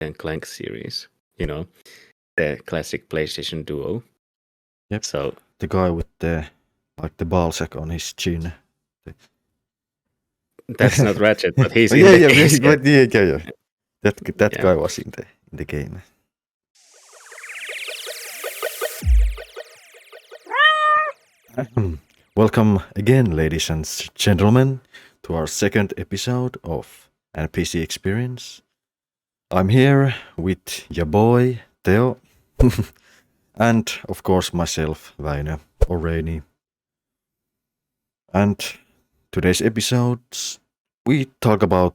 and Clank series. You know, the classic PlayStation duo. Yep. So The guy with the ball sack on his chin. that's not Ratchet, but he's in yeah, the yeah, case. yeah. That Yeah. guy was in the game. Welcome again, ladies and gentlemen, to our second episode of NPC Experience. I'm here with your boy, Theo, and of course myself, Väinö, or Rainy. And today's episodes, we talk about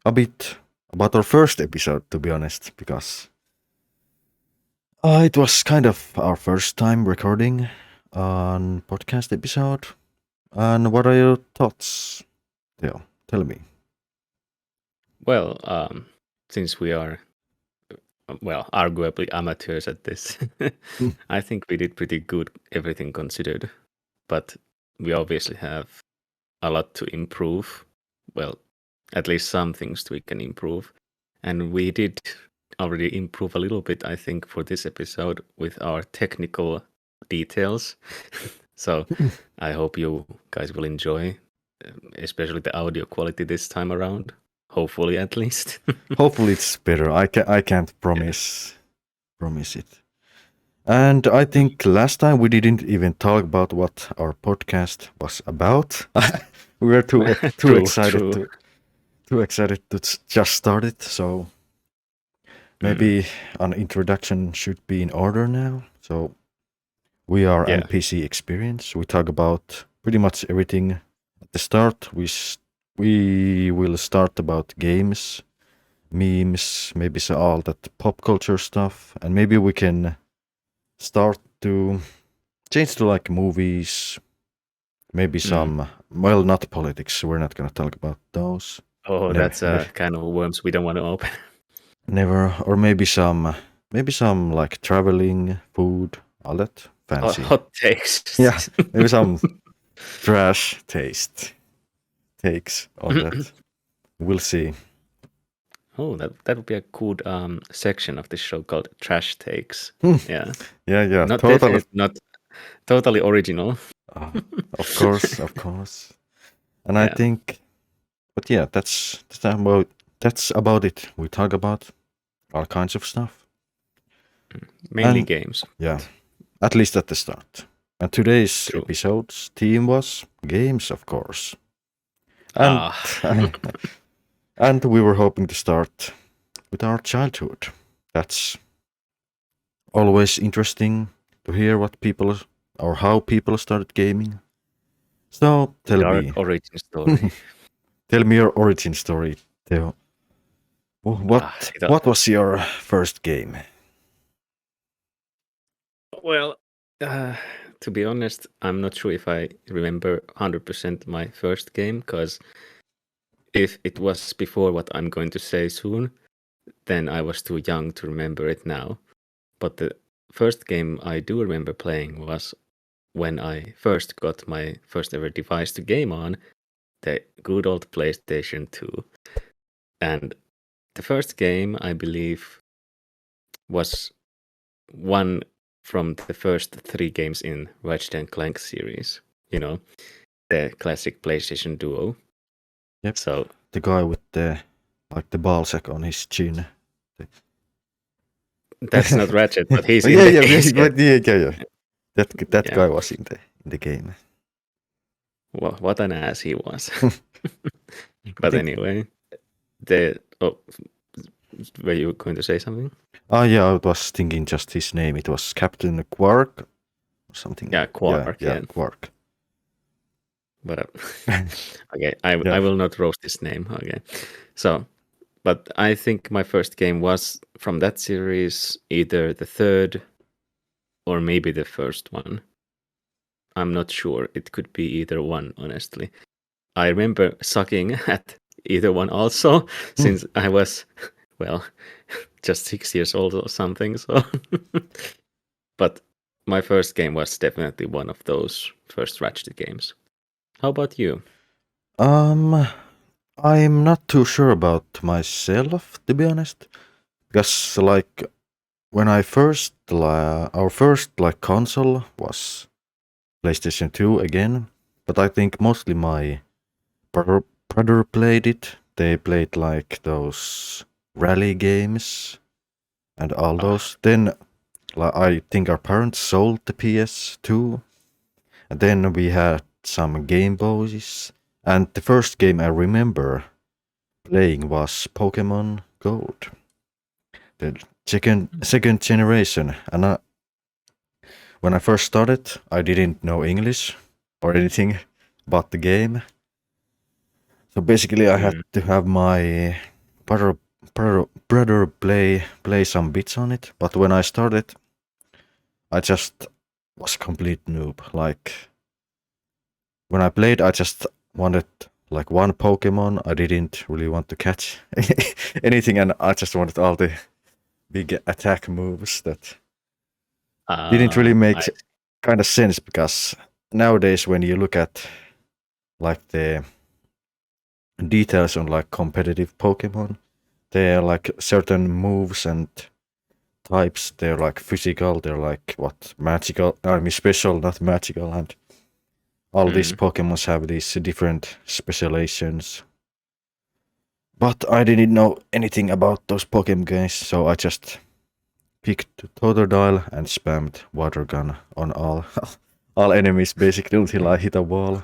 a bit about our first episode, to be honest, because it was kind of our first time recording an podcast episode. And what are your thoughts, Theo? Tell me. Well, since we are, arguably amateurs at this, I think we did pretty good, everything considered. But we obviously have a lot to improve. Well, at least some things we can improve. And we did already improve a little bit, I think, for this episode with our technical details. So I hope you guys will enjoy, especially the audio quality this time around. Hopefully, at least. Hopefully it's better. I can't promise it. And I think last time we didn't even talk about what our podcast was about. We were too excited to just start it. So maybe an introduction should be in order now. So we are NPC Experience. We talk about pretty much everything at the start. We will start about games, memes, maybe all that pop culture stuff, and maybe we can start to change to like movies, maybe some, well, not politics. We're not going to talk about those. Oh, that's a kind of worms we don't want to open. Never. Or maybe some like traveling, food, all that fancy. Hot takes. Yeah, maybe some trash takes on that. We'll see. Oh, that would be a good section of this show called Trash Takes. Yeah. Yeah. Not totally original. Of course. And I think, but yeah, that's about it. We talk about all kinds of stuff. Mainly games. Yeah, at least at the start. And today's episode's theme was games, of course. And, and we were hoping to start with our childhood. That's always interesting to hear what people or how people started gaming. So tell me origin story. Tell me your origin story, Theo. What was your first game? Well, to be honest, I'm not sure if I remember 100% my first game, because if it was before what I'm going to say soon, then I was too young to remember it now. But the first game I do remember playing was when I first got my first ever device to game on, the good old PlayStation 2. And the first game, I believe, was one from the first 3 games in Ratchet and Clank series. You know, the classic PlayStation duo. Yep. So the guy with the ball sack on his chin. That's not Ratchet, but he's in the case. Yeah. That guy was in the game. Well, what an ass he was. But anyway, were you going to say something? Oh yeah, I was thinking just his name. It was Captain Quark or something. Yeah, Quark. Yeah, Quark. But okay, I will not roast his name. Okay, so, but I think my first game was from that series, either the third or maybe the first one. I'm not sure. It could be either one, honestly. I remember sucking at either one also, since I was, well, just 6 years old or something. So, but my first game was definitely one of those first Ratchet games. How about you? I'm not too sure about myself, to be honest. because like when I first our first like console was PlayStation 2 again, but I think mostly my brother played it. They played like those rally games and all Ah, those. Then I think our parents sold the PS2, and then we had some Game Boys. And the first game I remember playing was Pokemon Gold, the second generation. And when I first started, I didn't know English or anything about the game. So basically, I had mm, to have my brother play some bits on it. But when I started, I just was complete noob. Like when I played, I just wanted like one Pokemon. I didn't really want to catch anything, and I just wanted all the big attack moves that didn't really make I kind of sense, because nowadays when you look at like the details on like competitive Pokemon, there are like certain moves and types. They're like physical. They're like what magical. I mean special, not magical. And all these Pokemons have these different specializations. But I didn't know anything about those Pokemon games, so I just picked Totodile and spammed water gun on all all enemies basically until I hit a wall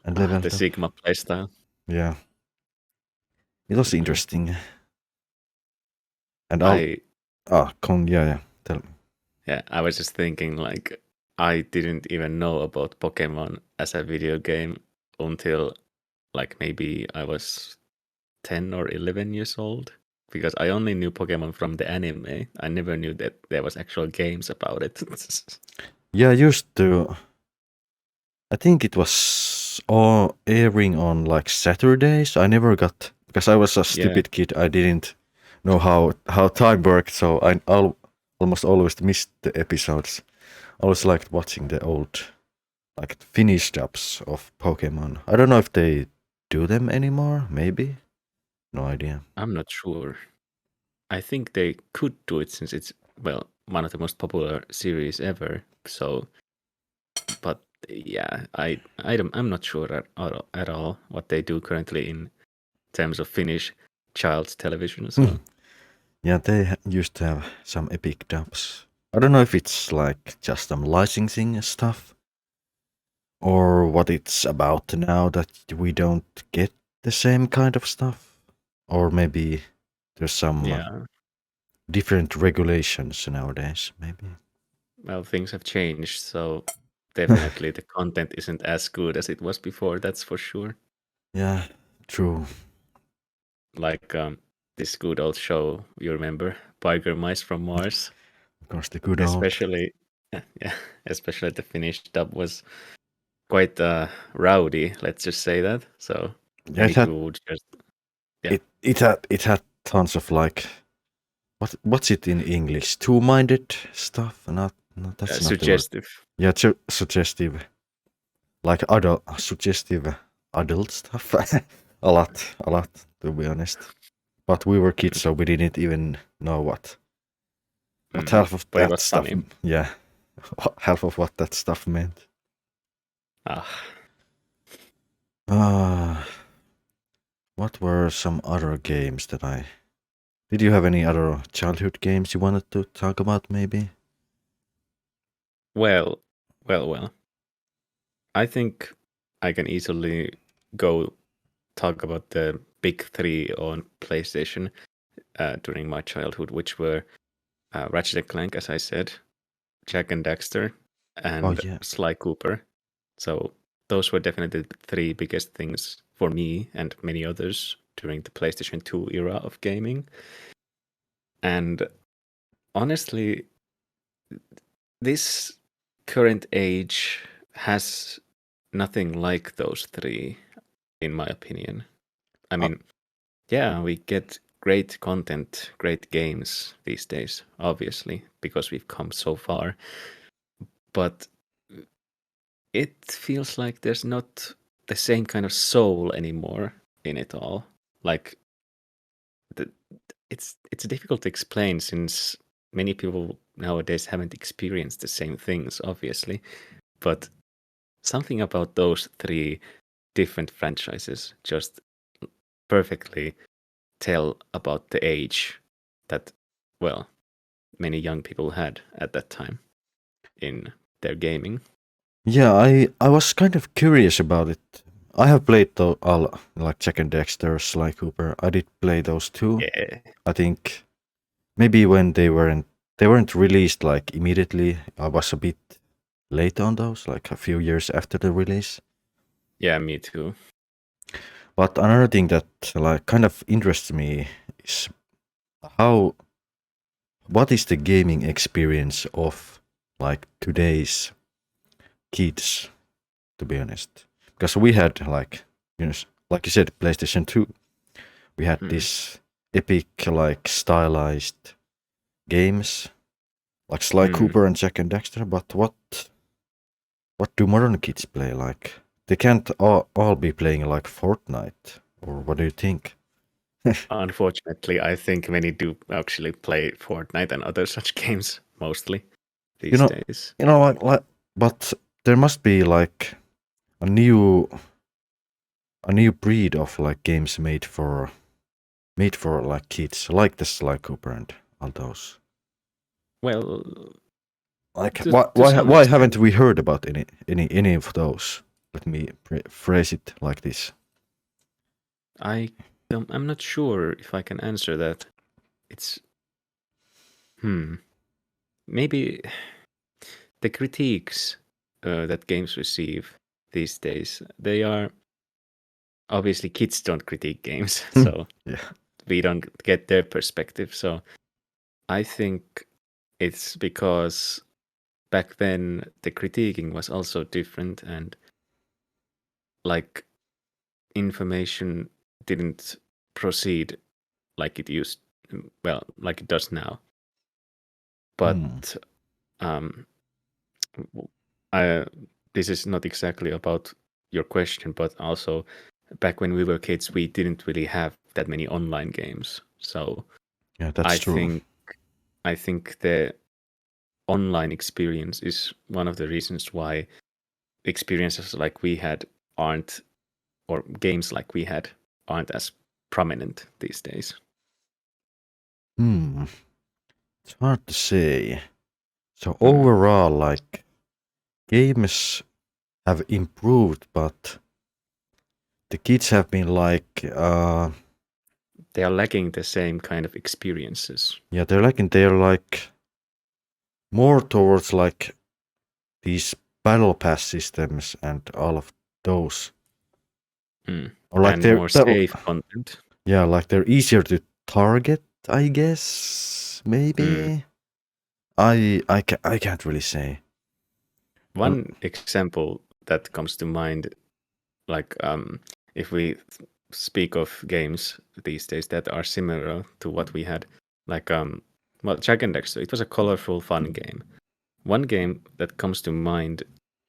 and the leveled up. Sigma playstyle. Yeah, it was interesting. And I yeah, tell me. Yeah, I was just thinking like I didn't even know about Pokemon as a video game until like maybe I was 10 or 11 years old, because I only knew Pokemon from the anime. I never knew that there was actual games about it. Yeah, I used to. I think it was all airing on like Saturdays. I never got, because I was a Yeah. stupid kid. I didn't know how time worked, so almost always missed the episodes. I always liked watching the old like Finnish dubs of Pokemon. I don't know if they do them anymore. Maybe, no idea. I'm not sure. I think they could do it since it's, well, one of the most popular series ever. So, but yeah, I'm not sure at all what they do currently in terms of Finnish child's television. So Yeah, they used to have some epic dubs. I don't know if it's like just some licensing stuff or what it's about now that we don't get the same kind of stuff, or maybe there's some yeah, different regulations nowadays. Maybe. well, things have changed. So definitely the content isn't as good as it was before. That's for sure. Yeah, true. Like this good old show, you remember, Biker Mice from Mars. Of course, the good old. Especially, yeah, especially the Finnish dub was quite rowdy. Let's just say that. So Yeah, people would just, yeah, it had tons of like what's it in English? Two-minded stuff. Not that's not the word. suggestive. Yeah, suggestive, like suggestive adult stuff. a lot, to be honest. But we were kids, so we didn't even know what half of But it that was stuff. funny. Yeah, half of what that stuff meant. Ah, What were some other games that I? Did you have any other childhood games you wanted to talk about? Maybe. well. I think I can easily go talk about the big three on PlayStation during my childhood, which were Ratchet and Clank, as I said, Jack and Daxter, Oh and yeah. Sly Cooper. So those were definitely the three biggest things for me and many others during the PlayStation 2 era of gaming. And honestly, this current age has nothing like those three, in my opinion. I mean, yeah, we get great content, great games these days, obviously, because we've come so far. But it feels like there's not the same kind of soul anymore in it all. Like, it's difficult to explain since many people nowadays haven't experienced the same things, obviously. But something about those three different franchises just perfectly tell about the age that, well, many young people had at that time in their gaming. Yeah, I was kind of curious about it. I have played all like Jack and Dexter, Sly Cooper. I did play those two. Yeah. I think maybe when they weren't released like immediately. I was a bit late on those, like a few years after the release. Yeah, me too. But another thing that like kind of interests me is what is the gaming experience of like today's kids, to be honest. Because we had like like you said, PlayStation 2. We had this epic like stylized games like Sly Cooper and Jack and Dexter, but what do modern kids play? Like they can't all be playing like Fortnite, or what do you think? Unfortunately, I think many do actually play Fortnite and other such games mostly these days. Like, but there must be like a new breed of like games made for like kids, like the Sly Cooper and all those. Well, like to why some haven't we heard about any of those? Let me phrase it like this. I'm not sure if I can answer that. It's maybe the critiques that games receive these days, they are obviously kids don't critique games, so we don't get their perspective. So I think it's because back then the critiquing was also different, and like information didn't proceed like it like it does now. But this is not exactly about your question, but also back when we were kids, we didn't really have that many online games. So yeah, that's true. I think the online experience is one of the reasons why experiences like we had aren't, or games like we had aren't as prominent these days. It's hard to say. So overall, like games have improved, but the kids have been like they are lacking the same kind of experiences. Yeah, they're like more towards like these battle pass systems and all of those. Or like and more safe content. Yeah, like they're easier to target, I guess. Maybe. I can't really say. One example that comes to mind, like if we speak of games these days that are similar to what we had, like Jack and Dexter, it was a colorful, fun game. One game that comes to mind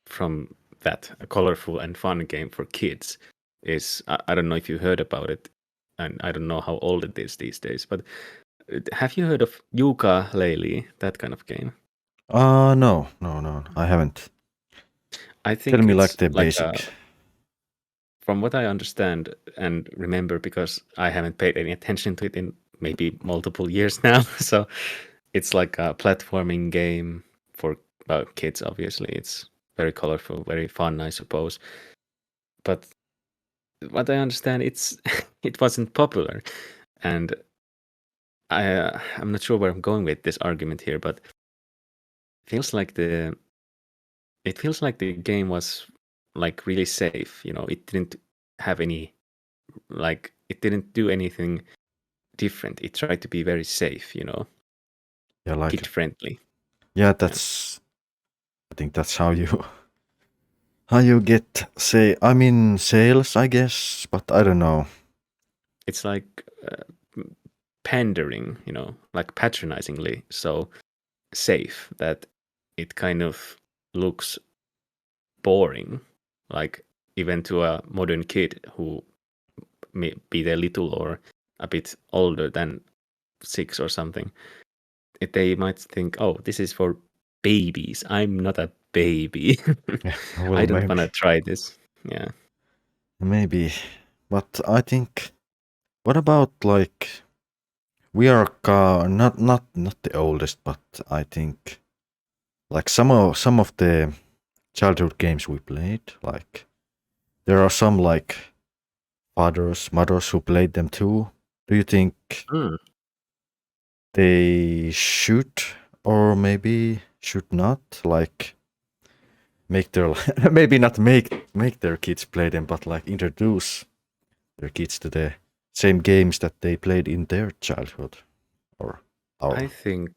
from that, a colorful and fun game for kids, is I don't know if you heard about it, and I don't know how old it is these days, but have you heard of Yooka-Laylee, that kind of game? No, I haven't. I think tell me like the basic. From what I understand and remember, because I haven't paid any attention to it in maybe multiple years now, so it's like a platforming game for kids, obviously. It's very colorful, very fun, I suppose. But what I understand, it wasn't popular. And I'm not sure where I'm going with this argument here, but it feels like the game was like really safe. It didn't have any, like, it didn't do anything different. It tried to be very safe, Yeah, like kid friendly. Yeah, that's. I think that's how you get sales, I guess, but I don't know. It's like pandering, like patronizingly so safe that it kind of looks boring, like even to a modern kid who may be they little or a bit older than 6 or something, they might think, oh, this is for babies. I'm not a baby. Yeah, well, I don't maybe. want to try this. Yeah. Maybe. But I think, what about like, we are not the oldest, but I think like some of the childhood games we played, like there are some like mothers who played them too. Do you think Mm. they should or maybe should not like make their maybe not make their kids play them, but like introduce their kids to the same games that they played in their childhood or our? I think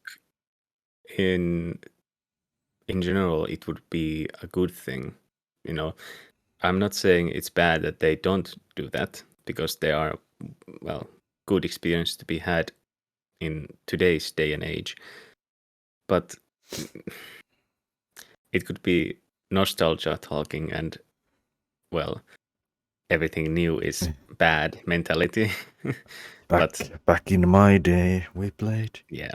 in general it would be a good thing. You know, I'm not saying it's bad that they don't do that, because there are, well, good experience to be had in today's day and age. But it could be nostalgia talking, and, well, everything new is bad mentality. Back in my day, we played. Yeah.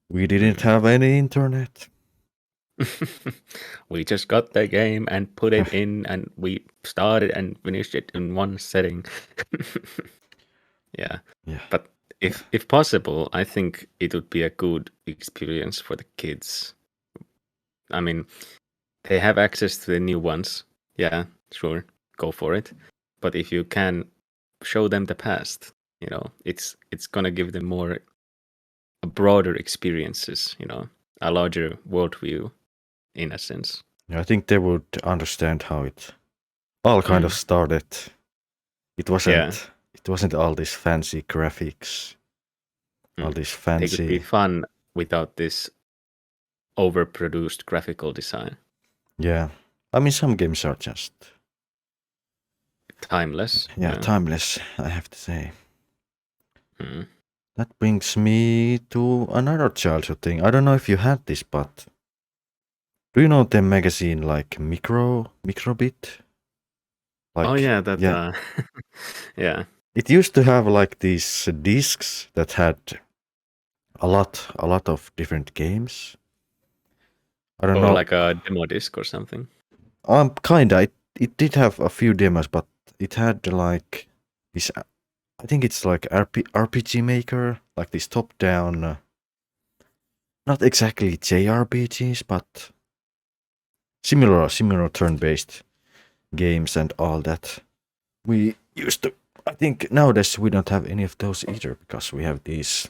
We didn't have any internet. We just got the game and put it in, and we started and finished it in one setting. Yeah. But if possible, I think it would be a good experience for the kids. I mean, they have access to the new ones. Yeah, sure, go for it. But if you can show them the past, it's gonna give them more broader experiences. A larger worldview, in a sense. I think they would understand how it all kind of started. It wasn't all these fancy graphics, all these fancy. They could be fun without this overproduced graphical design. Yeah, I mean some games are just timeless. Yeah, timeless, I have to say. That brings me to another childhood thing. I don't know if you had this, but do you know the magazine like Microbit? Like, oh yeah, that yeah. It used to have like these discs that had a lot of different games. I don't know, like a demo disc or something. Kinda. It did have a few demos, but it had like this. I think it's like RPG Maker, like this top-down. Not exactly JRPGs, but similar turn-based games and all that. We used to. I think nowadays we don't have any of those either, because we have these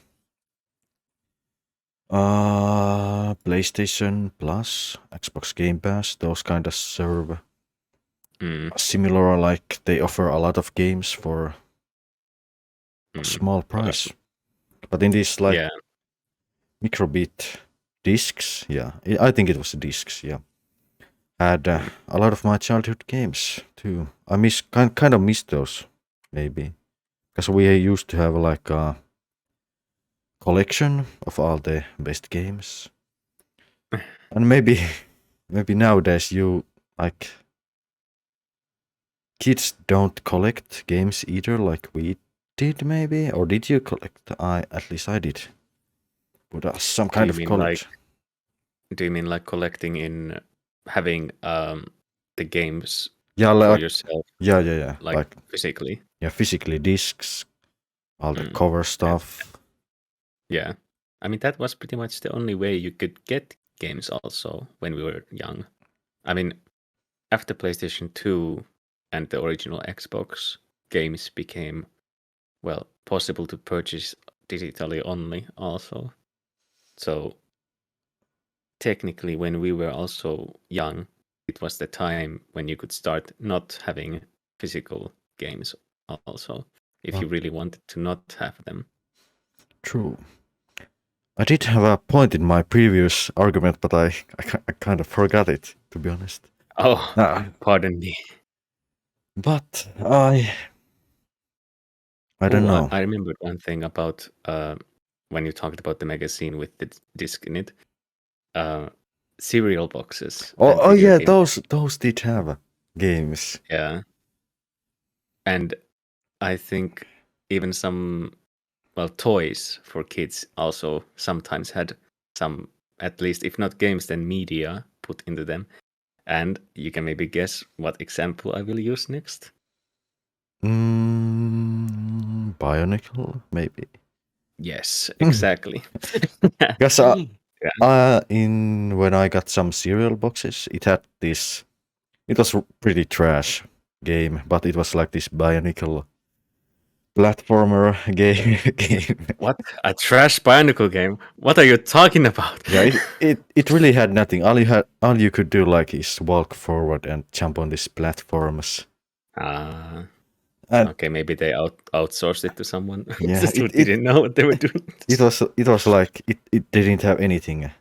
PlayStation Plus, Xbox Game Pass. Those kind of serve similar, like they offer a lot of games for a small price. But in these like Microbit discs, I think it was discs, had a lot of my childhood games too. I kind of miss those, maybe, because we used to have like a collection of all the best games. And maybe nowadays you like kids don't collect games either, like we did, maybe. Or did you collect? At least I did. But some kind of collection. Do you mean like collecting in having the games for yourself? Yeah. Like physically. Yeah, physically discs, all the cover stuff. Yeah. I mean, that was pretty much the only way you could get games also when we were young. I mean, after PlayStation 2 and the original Xbox, games became, well, possible to purchase digitally only also. So technically, when we were also young, it was the time when you could start not having physical games also, if you really wanted to not have them. True. I did have a point in my previous argument, but I kind of forgot it, to be honest. Oh, pardon me. But I don't know. I remembered one thing about when you talked about the magazine with the disc in it. Cereal boxes. Oh yeah, those did have games. Yeah. And I think even some toys for kids also sometimes had some, at least if not games, then media put into them. And you can maybe guess what example I will use next. Bionicle, maybe. Yes, exactly. Because Yeah. when I got some cereal boxes, it had this. It was pretty trash game, but it was like this Bionicle platformer game. What? A trash Bionicle game? What are you talking about? Yeah, it really had nothing. All you could do like is walk forward and jump on these platforms. And Okay, maybe they outsourced it to someone yeah, who didn't know what they were doing. it was like it didn't have anything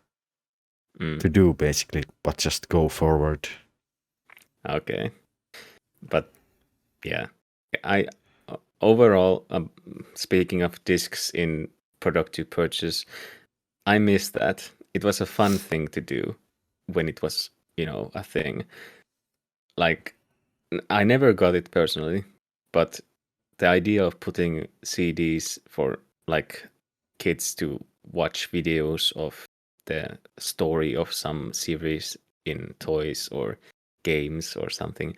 to do basically, but just go forward. Okay, but yeah, I overall, speaking of discs in product to purchase, I miss that. It was a fun thing to do when it was, a thing. Like, I never got it personally, but the idea of putting CDs for like kids to watch videos of the story of some series in toys or games or something,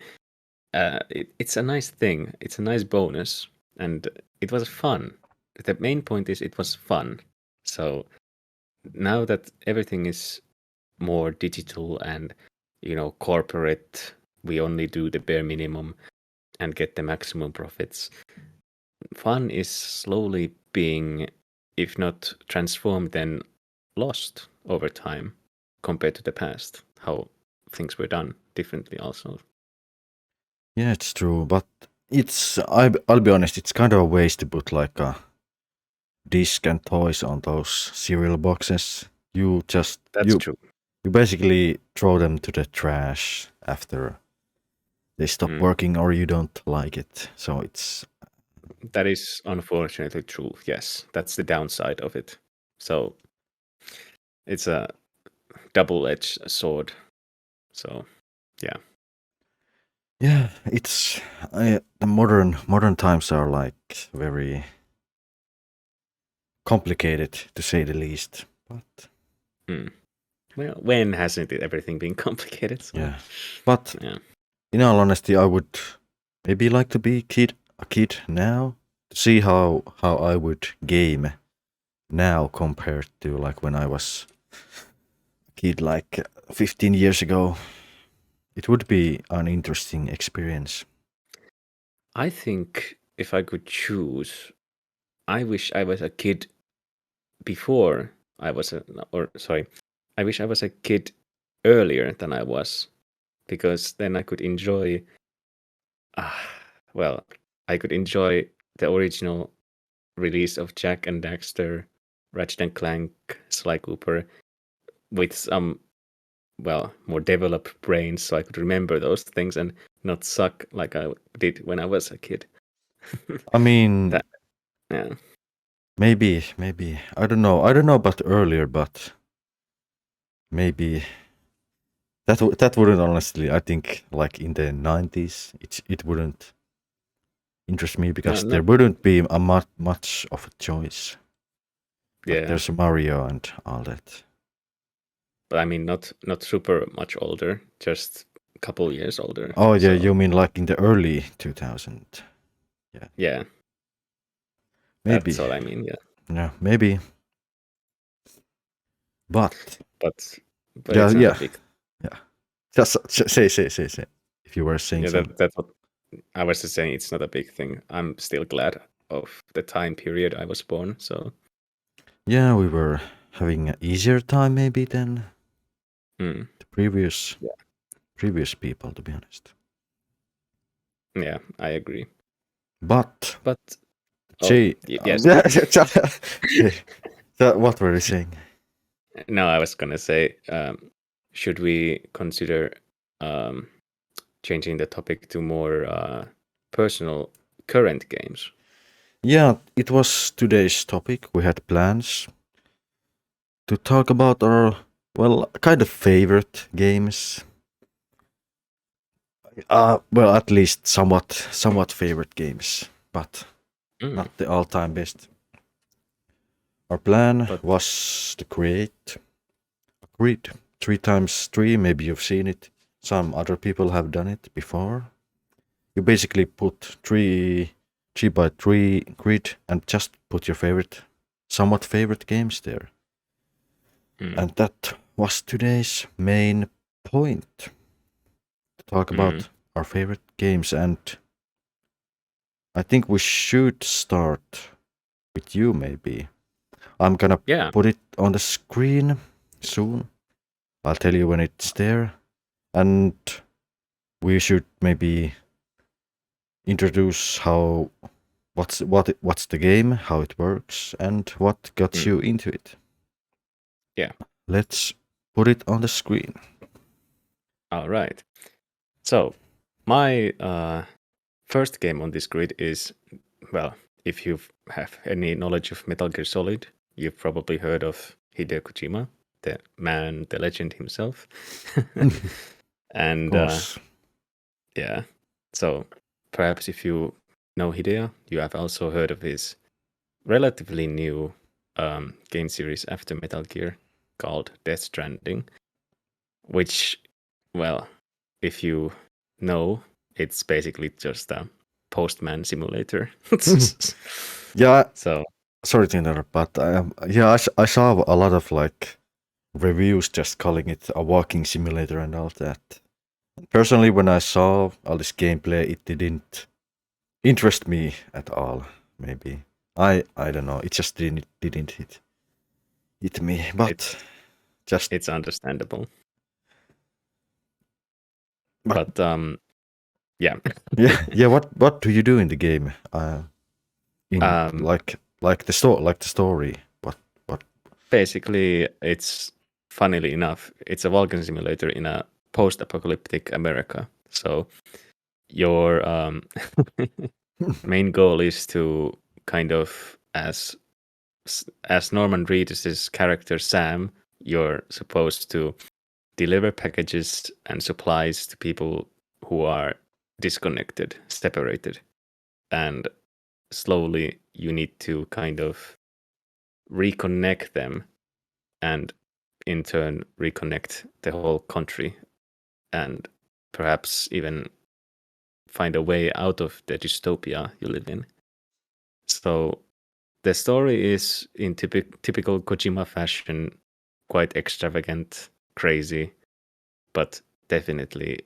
it's a nice thing. It's a nice bonus, and it was fun. The main point is it was fun. So now that everything is more digital and corporate, we only do the bare minimum and get the maximum profits. Fun is slowly being, if not transformed, then lost over time compared to the past, how things were done differently also. Yeah, it's true, but I'll be honest, it's kind of a waste to put like a disc and toys on those cereal boxes. That's true. You basically throw them to the trash after they stop working or you don't like it. So that is unfortunately true. Yes, that's the downside of it. So it's a double-edged sword. So yeah. Yeah, it's the modern times are like very complicated to say the least. But well, when hasn't everything been complicated? So, yeah, but yeah. In all honesty, I would maybe like to be a kid now to see how I would game now compared to like when I was a kid like 15 years ago. It would be an interesting experience. I think if I could choose, I wish I was a kid before I was I wish I was a kid earlier than I was, because then I could enjoy I could enjoy the original release of Jak and Daxter, Ratchet and Clank, Sly Cooper with some more developed brains, so I could remember those things and not suck like I did when I was a kid. I mean, yeah. maybe I don't know about earlier, but maybe that wouldn't honestly. I think like in the 90s, it wouldn't interest me because there wouldn't be a much of a choice. Like there's Mario and all that. But I mean, not super much older, just a couple years older. Oh yeah, you mean like in the early 2000? Yeah. Yeah. Maybe. That's all I mean. Yeah. Yeah, maybe. But yeah, it's not a big. Yeah. Just say. If you were saying something. That's what I was just saying. It's not a big thing. I'm still glad of the time period I was born. So. Yeah, we were having an easier time maybe than the previous people, to be honest. Yeah, I agree. But yes. What were you saying? No, I was gonna say, should we consider changing the topic to more personal current games? Yeah, it was today's topic. We had plans to talk about our kind of favorite games. At least somewhat favorite games, but not the all-time best. Our plan But- was to create a grid 3x3. Maybe you've seen it. Some other people have done it before. You basically put 3x3 grid and just put your somewhat favorite games there. And that was today's main point, to talk about our favorite games. And I think we should start with you, maybe. I'm gonna put it on the screen soon. I'll tell you when it's there. And we should maybe introduce what's the game, how it works, and what got you into it. Yeah. Let's put it on the screen. All right. So my first game on this grid is, well, if you have any knowledge of Metal Gear Solid, you've probably heard of Hideo Kojima, the man, the legend himself. And yeah, so perhaps if you know Hideo, you have also heard of his relatively new game series after Metal Gear called Death Stranding, which, well, if you know, it's basically just a postman simulator. Yeah. So sorry to interrupt, but I saw a lot of like reviews just calling it a walking simulator and all that. Personally, when I saw all this gameplay, it didn't interest me at all. Maybe I don't know. It just didn't hit me. But it's understandable. But yeah. yeah. What do you do in the game? Like the story. What? Basically, it's funnily enough, it's a walking simulator in a post-apocalyptic America. So your main goal is to kind of, as Norman Reedus' character Sam, you're supposed to deliver packages and supplies to people who are disconnected, separated, and slowly you need to kind of reconnect them and in turn reconnect the whole country and perhaps even find a way out of the dystopia you live in. So the story is in typical Kojima fashion, quite extravagant, crazy, but definitely,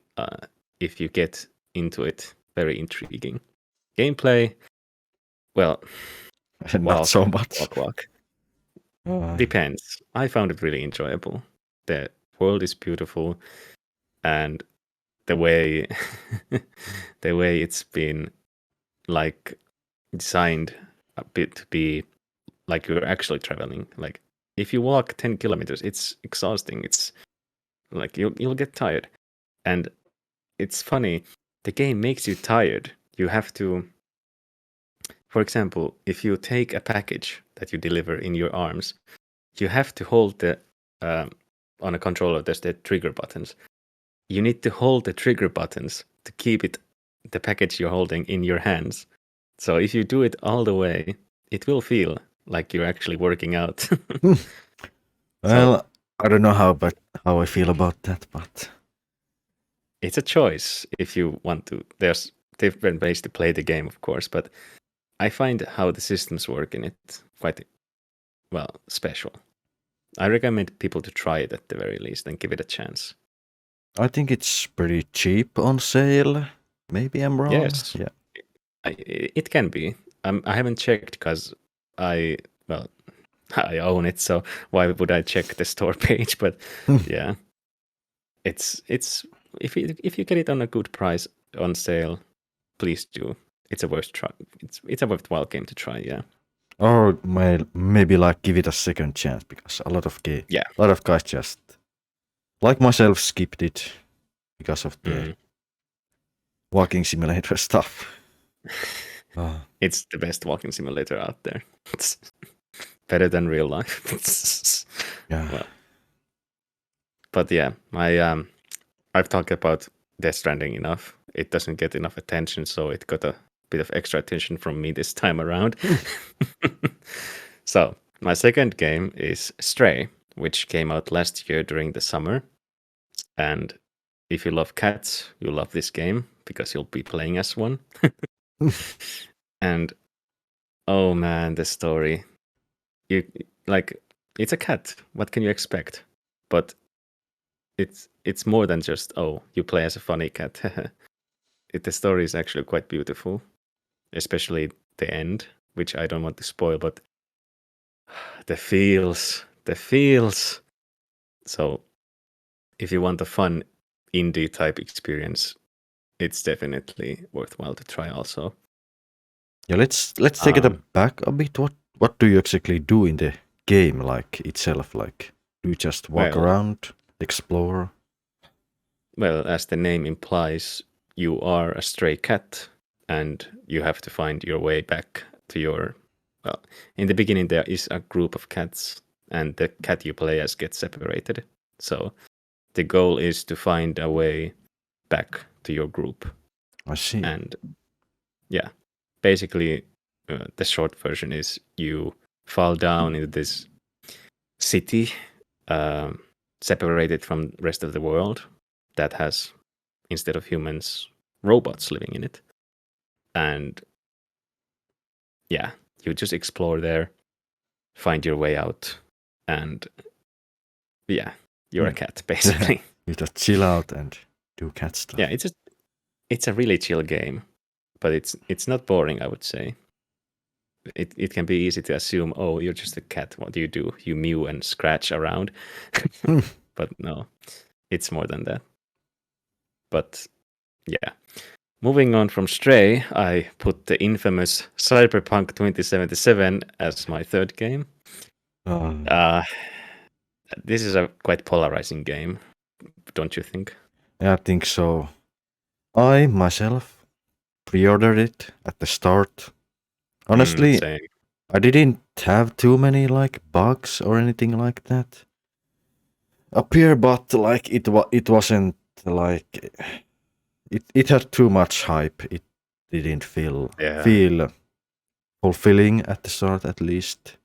if you get into it, very intriguing. Gameplay, well, not so much. Walk. Depends. I found it really enjoyable. The world is beautiful, and the way it's been like designed a bit to be like you're actually traveling. Like if you walk 10 kilometers, it's exhausting. It's like you'll get tired. And it's funny, the game makes you tired. You have to, for example, if you take a package that you deliver in your arms, you have to hold the on a controller, there's the trigger buttons. You need to hold the trigger buttons to keep the package you're holding in your hands. So if you do it all the way, it will feel like you're actually working out. Well, I don't know how I feel about that, but it's a choice if you want to. There's different ways to play the game, of course, but I find how the systems work in it quite, well, special. I recommend people to try it at the very least and give it a chance. I think it's pretty cheap on sale. Maybe I'm wrong. Yes. Yeah. It can be. I haven't checked because I own it, so why would I check the store page? But yeah, it's if you get it on a good price on sale, please do. It's a worth try. It's a worthwhile game to try. Yeah. Or maybe like give it a second chance, because a lot of guys just like myself skipped it because of the walking simulator stuff. It's the best walking simulator out there. It's better than real life. Yeah. Well, but yeah, I've talked about Death Stranding enough. It doesn't get enough attention, so it got a bit of extra attention from me this time around. So My second game is Stray, which came out last year during the summer. And if you love cats, you'll love this game because you'll be playing as one. And oh man, the story. You like it's a cat. What can you expect? But it's more than just you play as a funny cat. The story is actually quite beautiful, especially the end, which I don't want to spoil, but the feels. So if you want a fun indie type experience, it's definitely worthwhile to try also. Yeah, let's take it back a bit. What do you exactly do in the game, like itself? Like, do you just walk around, explore? Well, as the name implies, you are a stray cat, and you have to find your way back to your. Well, in the beginning there is a group of cats, and the cat you play as gets separated. So the goal is to find a way back to your group. I see. And yeah, basically, the short version is you fall down into this city, separated from the rest of the world, that has, instead of humans, robots living in it. And yeah, you just explore there, find your way out, and yeah, you're a cat, basically. You just chill out and do cat stuff. Yeah, it's a really chill game, but it's not boring, I would say. It can be easy to assume, you're just a cat. What do? You mew and scratch around. But no, it's more than that. But yeah. Moving on from Stray, I put the infamous Cyberpunk 2077 as my third game. This is a quite polarizing game, don't you think? Yeah, I think so. I myself pre-ordered it at the start. Honestly, I didn't have too many bugs or anything like that appear, but it wasn't it had too much hype. It didn't feel fulfilling at the start, at least.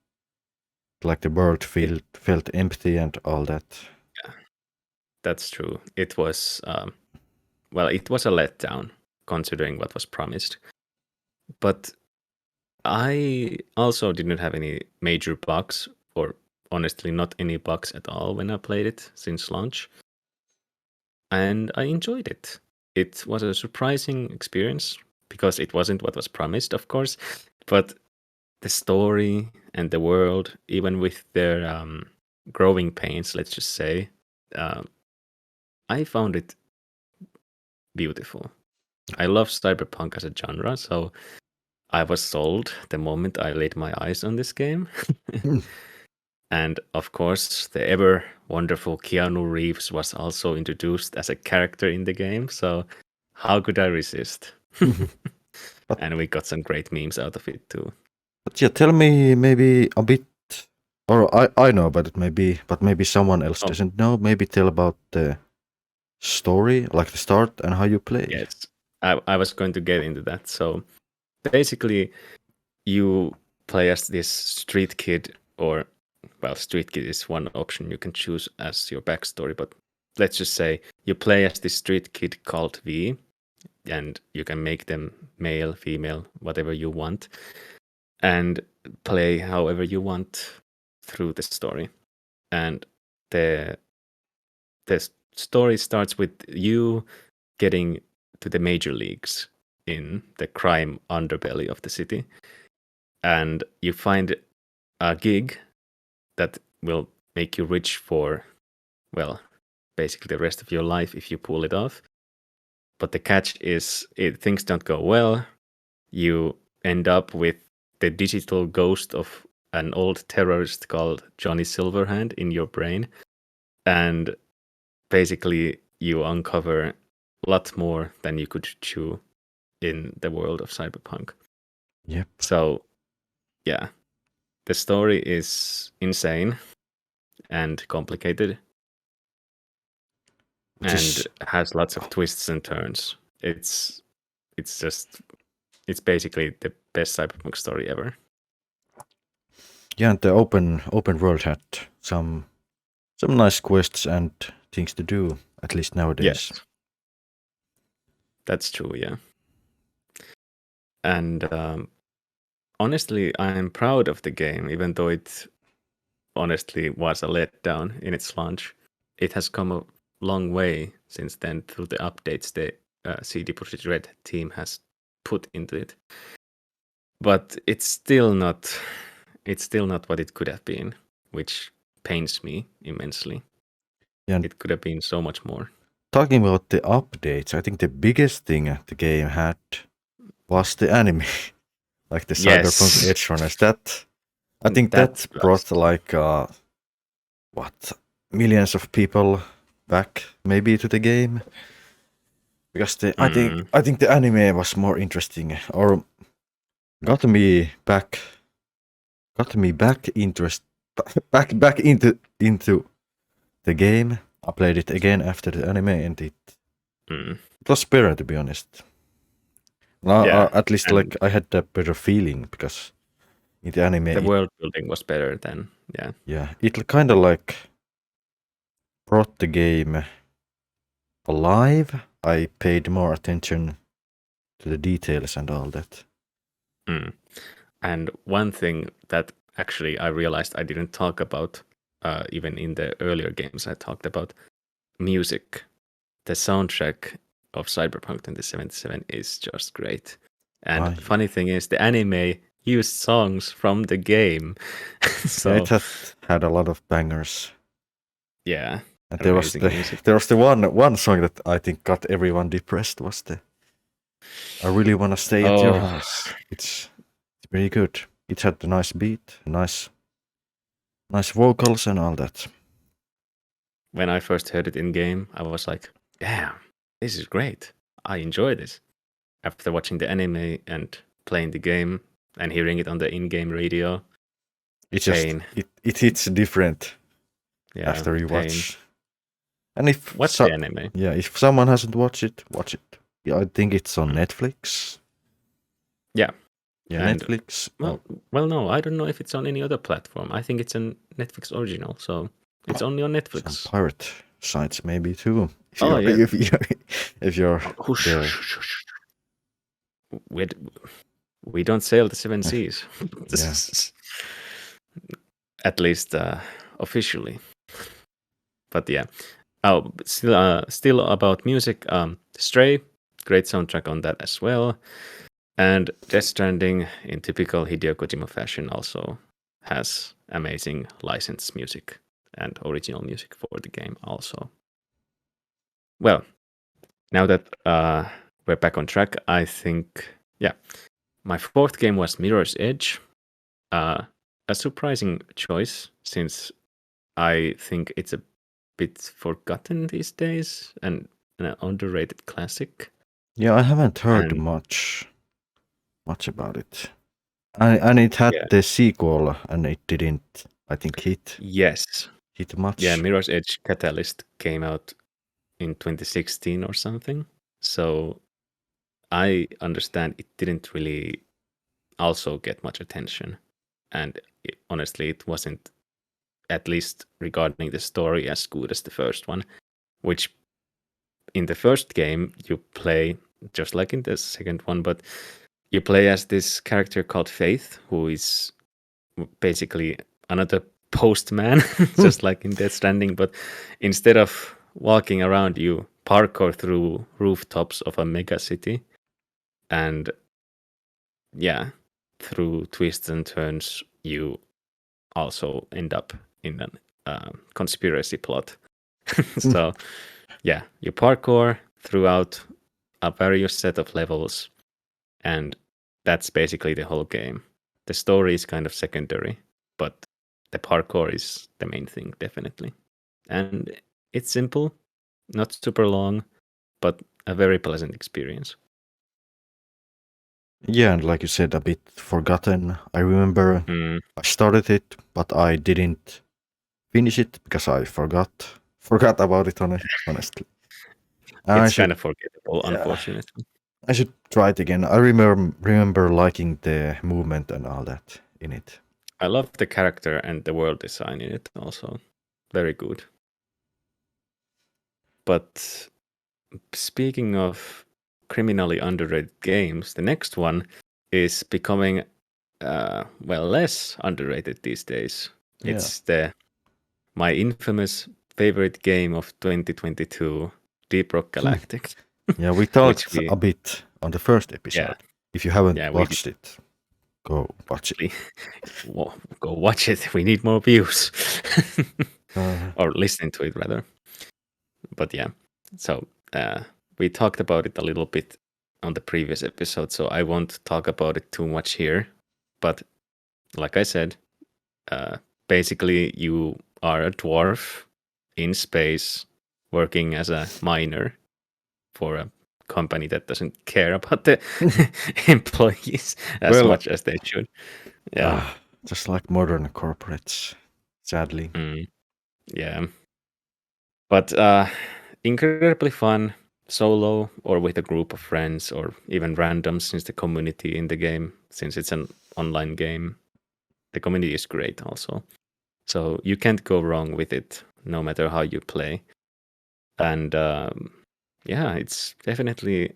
Like the world felt empty and all that. Yeah, that's true. It was it was a letdown considering what was promised. But I also didn't have any major bugs, or honestly not any bugs at all when I played it since launch. And I enjoyed it. It was a surprising experience because it wasn't what was promised, of course, but the story and the world, even with their growing pains, let's just say, I found it beautiful. I love cyberpunk as a genre, so I was sold the moment I laid my eyes on this game. And of course, the ever wonderful Keanu Reeves was also introduced as a character in the game, so how could I resist? And we got some great memes out of it too. But yeah, tell me maybe a bit, or I know about it maybe, but maybe someone else doesn't know. Maybe tell about the story, like the start and how you play. Yes, I was going to get into that. So basically, you play as this street kid, street kid is one option you can choose as your backstory, but let's just say you play as this street kid called V, and you can make them male, female, whatever you want, and play however you want through the story. And the story starts with you getting to the major leagues in the crime underbelly of the city, and you find a gig that will make you rich for, basically the rest of your life if you pull it off. But the catch is, things don't go well. You end up with the digital ghost of an old terrorist called Johnny Silverhand in your brain, and basically you uncover a lot more than you could chew in the world of cyberpunk. Yep. So, yeah, the story is insane and complicated, and has lots of twists and turns. It's basically the best cyberpunk story ever. Yeah, and the open world had some nice quests and things to do, at least nowadays. Yes, that's true. Yeah, and honestly, I'm proud of the game, even though it honestly was a letdown in its launch. It has come a long way since then through the updates the CD Projekt Red team has put into it. But it's still not what it could have been, which pains me immensely. Yeah, and It could have been so much more. talking about the updates, I think the biggest thing the game had was the anime, like the Cyberpunk Yes. Edge Runners. That I think That that brought like millions of people back maybe to the game, because I think the anime was more interesting, or got me back back into the game. I played it again after the anime, and it was better, to be honest. Yeah, At least and like I had that better feeling, because in the anime the world building was better than it kind of like brought the game alive. I paid more attention to the details and all that. And one thing that actually I realized I didn't talk about even in the earlier games I talked about, music. The soundtrack of Cyberpunk 2077 is just great. And funny thing is, the anime used songs from the game. So it had a lot of bangers. Yeah. And there was the one song that I think got everyone depressed, was the I Really Wanna Stay at Your House. It's very good. It had a nice beat, nice vocals and all that. When I first heard it in game, I was like, damn, this is great. I enjoy this. After watching the anime and playing the game and hearing it on the in-game radio, it hits different after you watch. And watch the anime. Yeah, if someone hasn't watched it, watch it. Yeah, I think it's on Netflix. Yeah. Yeah, and Netflix. Well, no, I don't know if it's on any other platform. I think it's a Netflix original, so it's only on Netflix. Some pirate sites maybe too. If you're we don't sail the seven seas. At least officially. But yeah. Oh, still about music. Stray, great soundtrack on that as well. And Death Stranding, in typical Hideo Kojima fashion, also has amazing licensed music and original music for the game also. Well, now that we're back on track, I think, my fourth game was Mirror's Edge. A surprising choice, since I think it's a bit forgotten these days and an underrated classic. Yeah, I haven't heard much about it. And it had the sequel, and it didn't, I think, hit much. Yeah, Mirror's Edge Catalyst came out in 2016 or something. So I understand it didn't really also get much attention. And honestly, it wasn't, at least regarding the story, as good as the first one, which in the first game you play just like in the second one, but you play as this character called Faith, who is basically another postman, just like in Death Stranding, but instead of walking around, you parkour through rooftops of a mega city, and through twists and turns, you also end up in a conspiracy plot. So, you parkour throughout a various set of levels, and that's basically the whole game. The story is kind of secondary, but the parkour is the main thing, definitely. And it's simple, not super long, but a very pleasant experience. Yeah, and like you said, a bit forgotten. I remember I started it, but I didn't finish it because I forgot about it, honestly. It's kind of forgettable, unfortunately. I should try it again. I remember liking the movement and all that in it. I love the character and the world design in it also. Very good. But speaking of criminally underrated games, the next one is becoming less underrated these days. Yeah. It's my infamous favorite game of 2022, Deep Rock Galactic. Yeah, we talked a bit on the first episode. If you haven't watched it, go watch it. Go watch it. We need more views. Or listening to it, rather. But yeah, so we talked about it a little bit on the previous episode, so I won't talk about it too much here. But like I said, basically you are a dwarf in space working as a miner for a company that doesn't care about the employees as much as they should. Yeah. Just like modern corporates, sadly. Yeah. But incredibly fun, solo or with a group of friends or even random, since the community in the game, since it's an online game, the community is great also. So you can't go wrong with it, no matter how you play. And yeah, it's definitely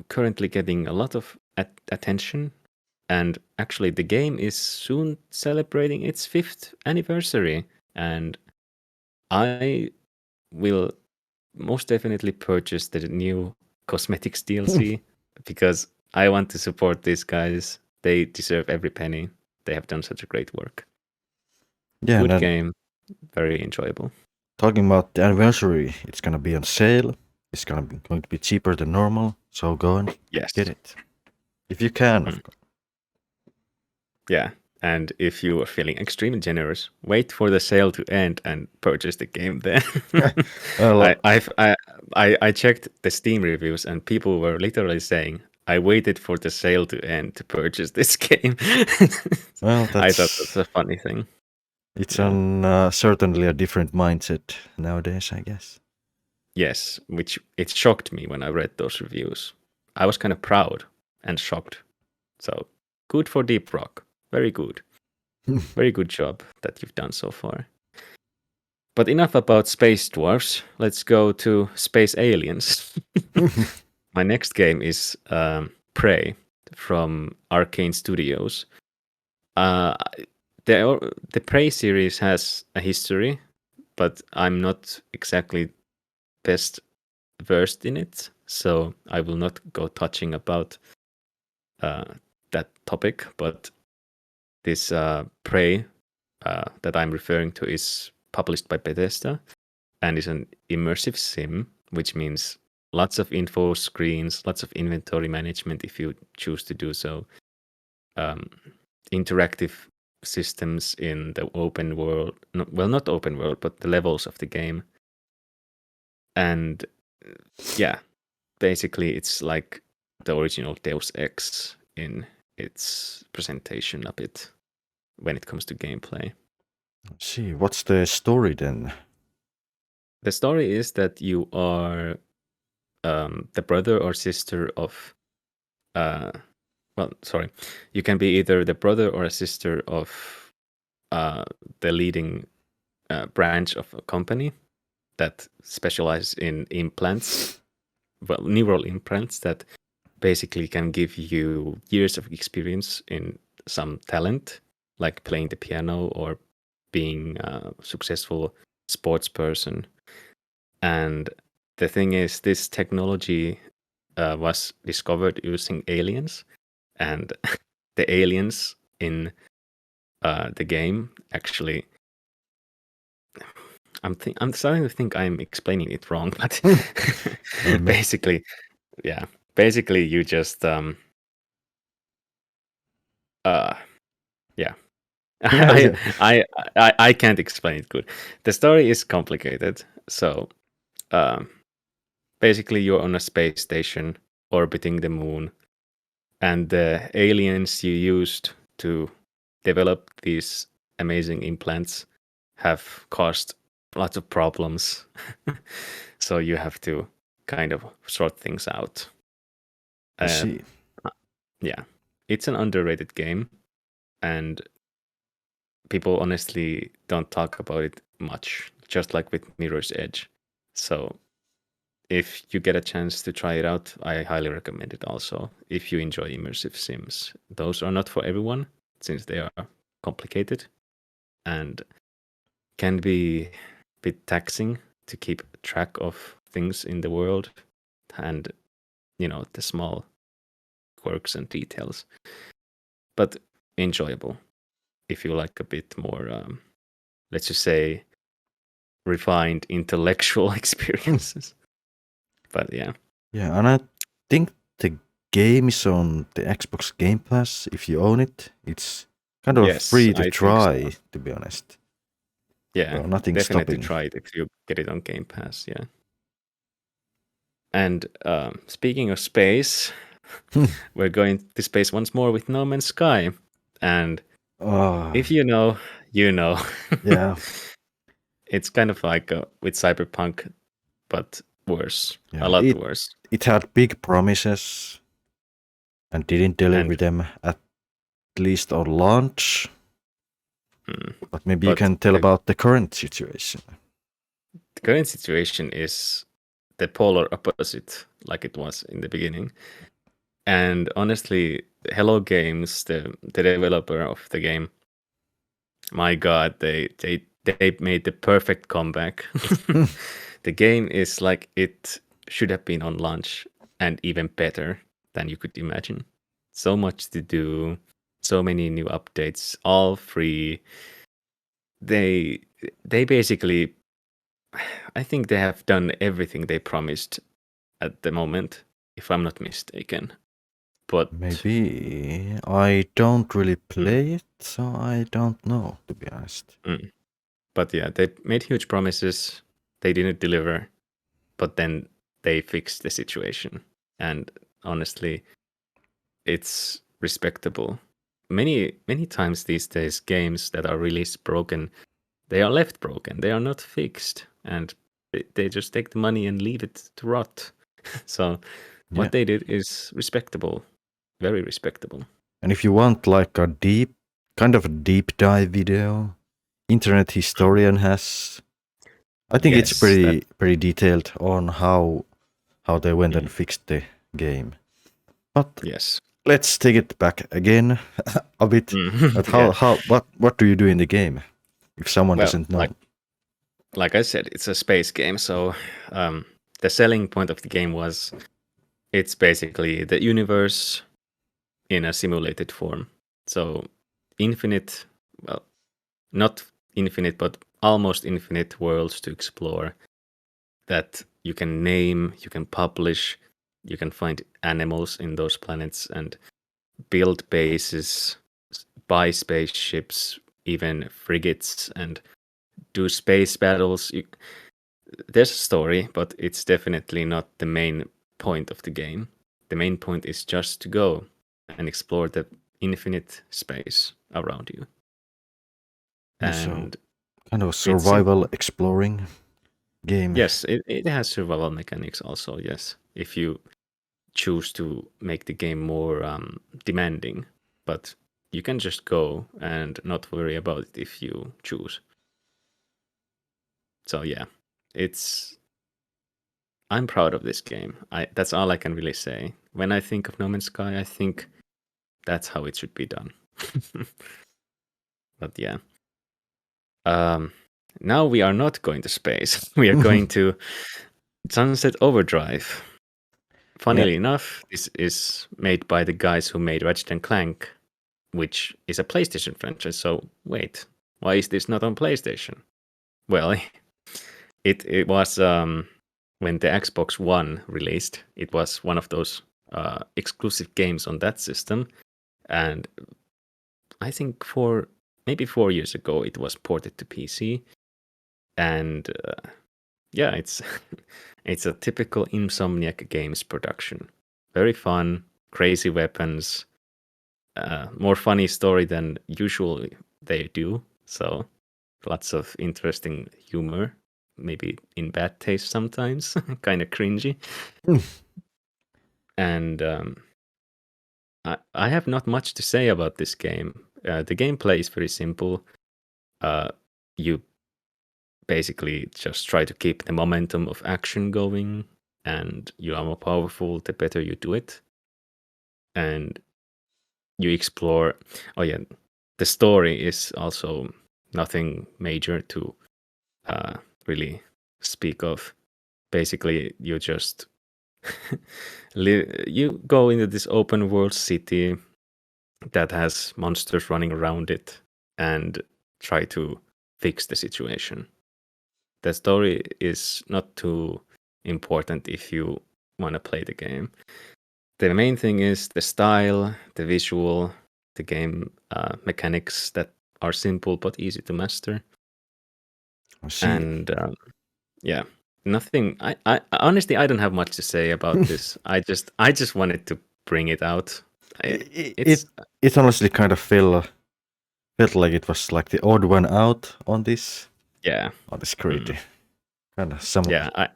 currently getting a lot of attention. And actually, the game is soon celebrating its 5th anniversary. And I will most definitely purchase the new cosmetics DLC because I want to support these guys. They deserve every penny. They have done such a great work. Yeah, good game, very enjoyable. Talking about the anniversary, it's gonna be on sale. It's going to be cheaper than normal. So go and get it if you can. Of course. Yeah, and if you are feeling extremely generous, wait for the sale to end and purchase the game then. I checked the Steam reviews and people were literally saying, I waited for the sale to end to purchase this game. Well, I thought that's a funny thing. It's certainly a different mindset nowadays, I guess. Yes, which it shocked me when I read those reviews. I was kind of proud and shocked. So good for Deep Rock. Very good. Very good job that you've done so far. But enough about space dwarfs. Let's go to space aliens. My next game is Prey from Arcane Studios. The Prey series has a history, but I'm not exactly best versed in it, so I will not go touching about that topic. But this Prey that I'm referring to is published by Bethesda and is an immersive sim, which means lots of info screens, lots of inventory management if you choose to do so, interactive systems in the open world, not open world, but the levels of the game. And yeah, basically it's like the original Deus Ex in its presentation a bit when it comes to gameplay. Let's see, what's the story then? The story is that you are the brother or sister of you can be either the brother or a sister of the leading branch of a company that specializes in implants, neural implants that basically can give you years of experience in some talent, like playing the piano or being a successful sports person. And the thing is, this technology was discovered using aliens, and the aliens in the game actually. I'm starting to think I'm explaining it wrong, but basically, you just I can't explain it good. The story is complicated, so basically you're on a space station orbiting the moon, and the aliens you used to develop these amazing implants have caused lots of problems. So you have to kind of sort things out. I see. Yeah, it's an underrated game, and people honestly don't talk about it much, just like with Mirror's Edge. So if you get a chance to try it out, I highly recommend it also if you enjoy immersive sims. Those are not for everyone since they are complicated and can be a bit taxing to keep track of things in the world and, the small quirks and details. But enjoyable if you like a bit more, let's just say, refined intellectual experiences. But yeah. Yeah, and I think the game is on the Xbox Game Pass. If you own it, it's kind of Yes, free to I think try, so. to be honest. Yeah, So nothing definitely stopping. try it if you get it on Game Pass. Yeah. And speaking of space, we're going to space once more with No Man's Sky. And Oh, if you know, you know. yeah, It's kind of like with Cyberpunk, but worse. yeah. A lot worse. It had big promises and didn't deliver And them at least on launch. But maybe you but can tell about the current situation. the current situation is the polar opposite, like it was in the beginning. And honestly, Hello Games, the developer of the game, my God, they made the perfect comeback. The game is like it should have been on launch and even better than you could imagine. So much to do, so many new updates, all free. They basically, I think they have done everything they promised at the moment, if I'm not mistaken. But Maybe I don't really play it, so I don't know, to be honest. But yeah, they made huge promises. They didn't deliver, but then they fixed the situation. And honestly, it's respectable. Many times these days, games that are released broken, they are left broken. They are not fixed, and they just take the money and leave it to rot. So Yeah. what they did is respectable, very respectable. And if you want like a deep dive video, Internet Historian has, I think it's Yes, that pretty detailed on how they went and fixed the game. But yes. let's take it back again a bit. But Yeah. what do you do in the game if someone Well, doesn't know? like I said, it's a space game. So the selling point of the game was it's basically the universe in a simulated form. So infinite, well, not infinite, but almost infinite worlds to explore that you can name, you can publish, you can find animals in those planets and build bases, buy spaceships, even frigates, and do space battles. There's a story, but it's definitely not the main point of the game. The main point is just to go and explore the infinite space around you. Yeah, so And kind of survival exploring game. yes, it has survival mechanics also, yes. If you choose to make the game more demanding, but you can just go and not worry about it if you choose. So yeah, I'm proud of this game. That's all I can really say. When I think of No Man's Sky, I think that's how it should be done. But yeah. Now we are not going to space. We are going to Sunset Overdrive. Funnily enough, this is made by the guys who made Ratchet and Clank, which is a PlayStation franchise. So wait, why is this not on PlayStation? Well, it was when the Xbox One released. It was one of those exclusive games on that system, and I think maybe 4 years ago it was ported to PC, and yeah, it's it's a typical Insomniac Games production. Very fun, crazy weapons, more funny story than usually they do. So lots of interesting humor, maybe in bad taste sometimes, kind of cringy. And I have not much to say about this game. The gameplay is very simple. you basically just try to keep the momentum of action going, and you are more powerful the better you do it. And you explore. Oh yeah, the story is also nothing major to really speak of. Basically, you just you go into this open world city that has monsters running around it and try to fix the situation. The story is not too important if you want to play the game. The main thing is the style, the visual, the game mechanics that are simple but easy to master. I see. And yeah, nothing. I honestly, I don't have much to say about this. I just wanted to bring it out. It honestly kind of felt like it was like the odd one out on this. Yeah. On this creative. Kind of some. Yeah,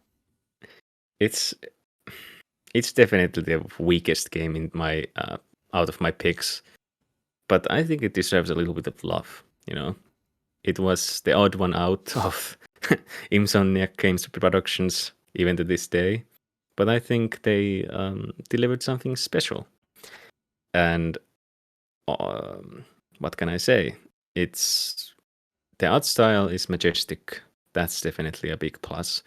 it's definitely the weakest game in my out of my picks, but I think it deserves a little bit of love. It was the odd one out of Insomniac Games Productions even to this day, but I think they delivered something special. And what can I say? It's the art style is majestic. That's definitely a big plus.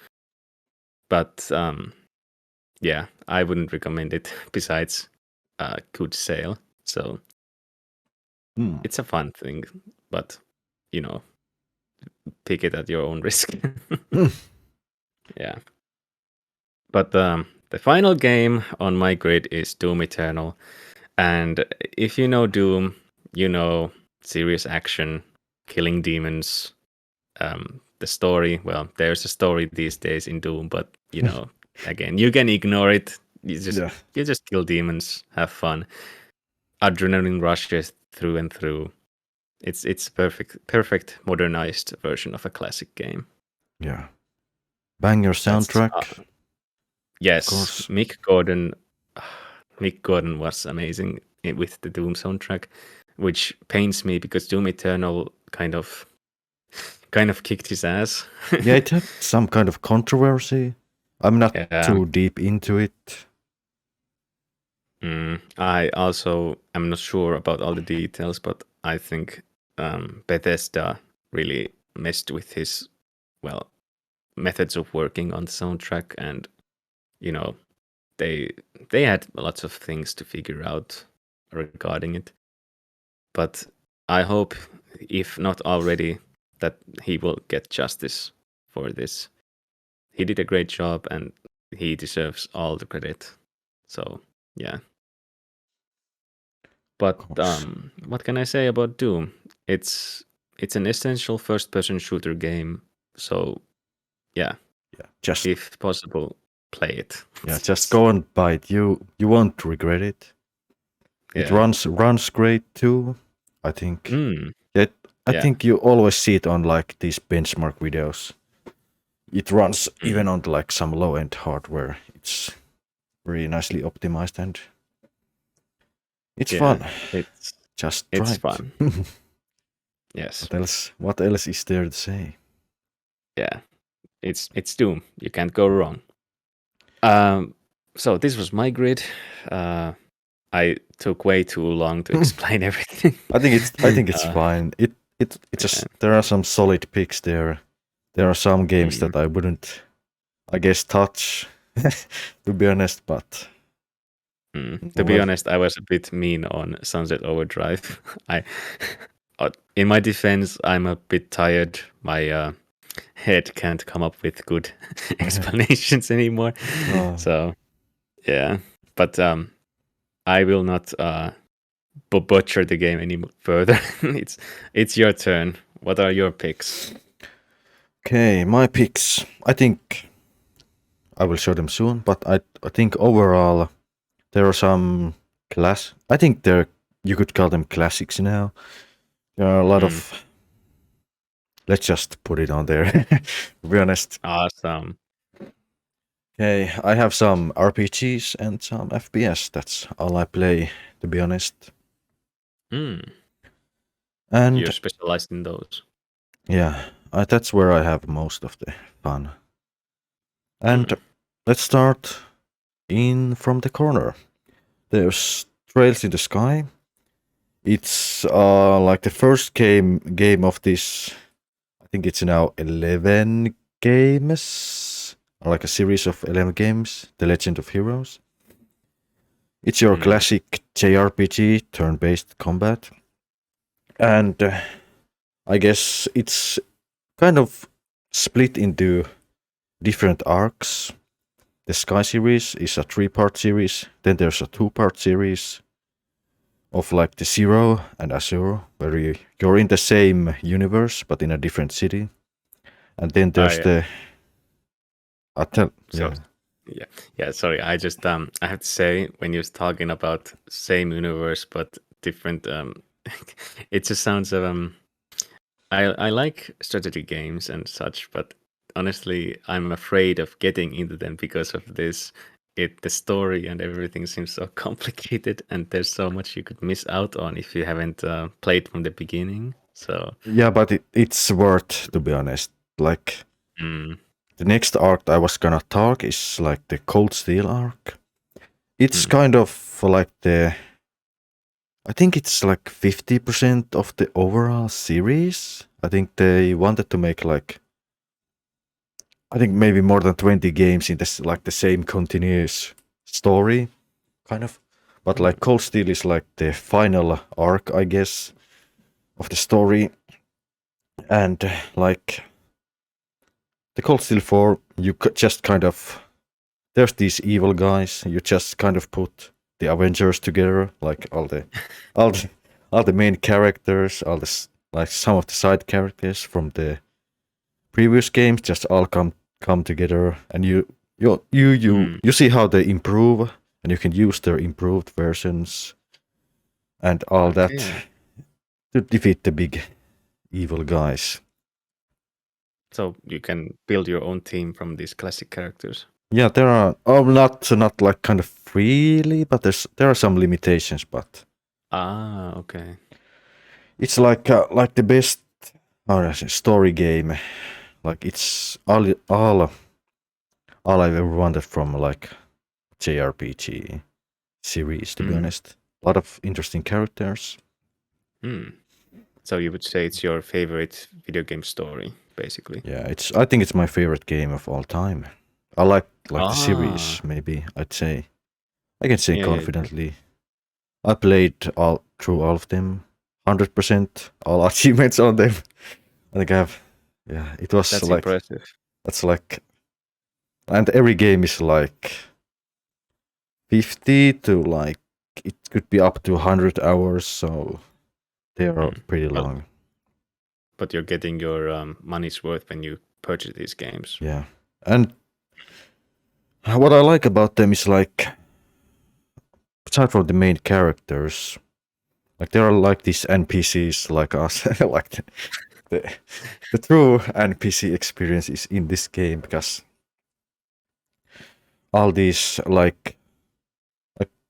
But yeah, I wouldn't recommend it. Besides a good sale, so it's a fun thing, but pick it at your own risk. Yeah. But the final game on my grid is Doom Eternal. And if you know Doom, you know serious action, killing demons. The story, well, there's a story these days in Doom, but again, you can ignore it. You just kill demons, have fun. Adrenaline rushes through and through. It's perfect modernized version of a classic game. Yeah. Banger soundtrack. Yes, Mick Gordon was amazing with the Doom soundtrack, which pains me because Doom Eternal kind of kicked his ass. Yeah, it had some kind of controversy. I'm not too deep into it. I also am not sure about all the details, but I think Bethesda really messed with his methods of working on the soundtrack, and they had lots of things to figure out regarding it. But I hope, if not already, that he will get justice for this. He did a great job and he deserves all the credit. So yeah. But what can I say about Doom? It's an essential first-person shooter game. So yeah, just if possible, play it. Yeah, just go and buy it. You won't regret it. It runs great too. I think. I think you always see it on like these benchmark videos. It runs even on like some low-end hardware. It's very nicely optimized and it's fun. It's fun. Yes. What else is there to say? Yeah, it's Doom. You can't go wrong. So this was my grid. I took way too long to explain everything. I think it's fine. It just there are some solid picks there. There are some games that I wouldn't, I guess, touch. To be honest, but to be honest, I was a bit mean on Sunset Overdrive. In my defense, I'm a bit tired. My head can't come up with good explanations anymore. So yeah, but I will not butcher the game any further. It's your turn. What are your picks? Okay, my picks. I think I will show them soon, but I think overall there are some I think you could call them classics now. There are a lot of. Let's just put it on there. To be honest. Awesome. Okay, I have some RPGs and some FPS. That's all I play, to be honest. And you're specialized in those. Yeah, that's where I have most of the fun. And let's start in from the corner. There's Trails in the Sky. It's like the first game of this. I think it's now 11 games, like a series of 11 games. The Legend of Heroes. It's your classic JRPG turn-based combat, and I guess it's kind of split into different arcs. The Sky series is a 3-part series. Then there's a 2-part series of like the Zero and Azure, where you're in the same universe but in a different city. And then there's yeah. Sorry, I just I have to say, when you're talking about same universe but different, it just sounds I like strategy games and such, but honestly, I'm afraid of getting into them because of this. The story and everything seems so complicated, and there's so much you could miss out on if you haven't played from the beginning. So yeah, but it's worth, to be honest. Like the next arc I was gonna talk is like the Cold Steel arc. It's kind of like I think it's like 50% of the overall series. I think they wanted to make like, I think maybe more than 20 games in this, like the same continuous story, kind of. But like Cold Steel is like the final arc, I guess, of the story. And like the Cold Steel 4, you could just kind of, there's these evil guys. You just kind of put the Avengers together, like all the main characters, like some of the side characters from the previous games, just all come together, and you see how they improve, and you can use their improved versions and all that to defeat the big evil guys. So you can build your own team from these classic characters. Yeah, there are not like kind of freely, but there are some limitations. But okay. it's like the best story game. Like it's all I've ever wanted from like JRPG series. To be honest, a lot of interesting characters. So you would say it's your favorite video game story, basically? Yeah, I think it's my favorite game of all time. I like the series. Maybe I'd say I can say confidently. I played through all of them, 100%, all achievements on them. I think I have. Yeah, it was That's like impressive. That's like, and every game is like 50 to like, it could be up to 100 hours, so they are pretty long. But you're getting your money's worth when you purchase these games. Yeah, and what I like about them is like, aside from the main characters, like there are like these NPCs like us, like the true NPC experience is in this game, because all these like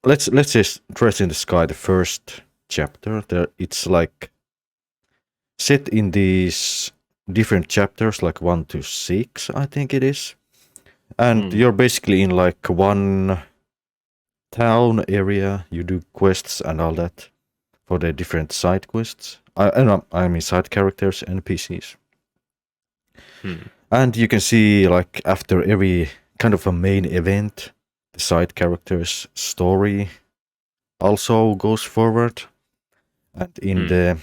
let's say Trails in the Sky, the first chapter, there it's like set in these different chapters, like 1 to 6, I think it is. And you're basically in like one town area. You do quests and all that for the different side quests. I mean side characters, NPCs. And you can see like after every kind of a main event, the side characters' story also goes forward. And in the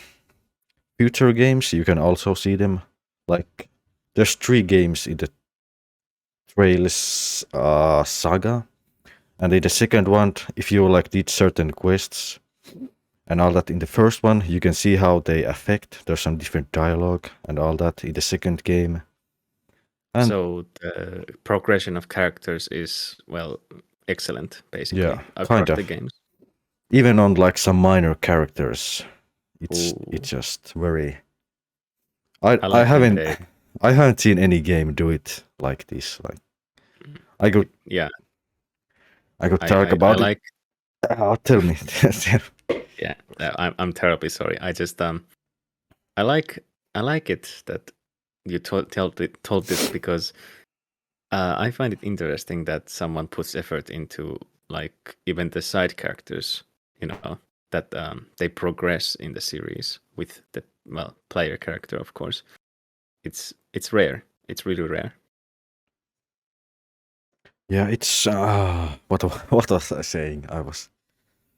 future games, you can also see them. Like there's 3 games in the Trails saga, and in the second one, if you like did certain quests and all that in the first one, you can see how they affect. There's some different dialogue and all that in the second game. And so the progression of characters is, well, excellent, basically, across the games. Even on like some minor characters, it's just very. I haven't seen any game do it like this. Like I could talk about it. Tell me. Yeah, I'm terribly sorry. I just I like I like it that you told this because I find it interesting that someone puts effort into like even the side characters, that they progress in the series with the player character, of course. It's rare. It's really rare. Yeah, it's what was I saying?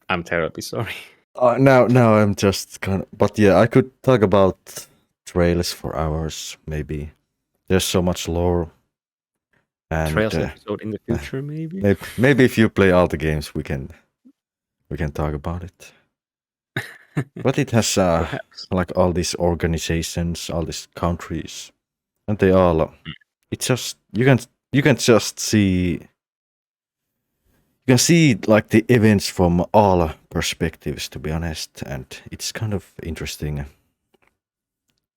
I'm terribly sorry. Now I'm just kind of, but yeah, I could talk about trails for hours. Maybe there's so much lore, and Trails episode in the future, maybe. maybe if you play all the games, we can talk about it. But it has Perhaps. like all these organizations, all these countries, and they all. It's just you can just see. You can see like the events from all perspectives, to be honest, and it's kind of interesting.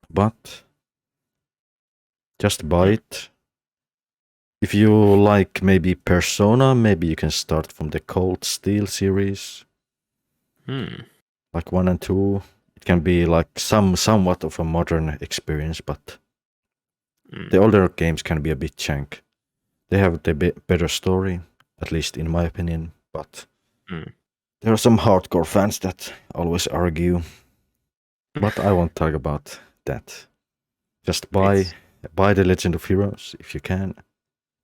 But just buy it. If you like maybe Persona, maybe you can start from the Cold Steel series, like 1 and 2. It can be like somewhat of a modern experience, but the older games can be a bit jank. They have the better story, at least in my opinion, but there are some hardcore fans that always argue. But I won't talk about that. Just buy The Legend of Heroes if you can.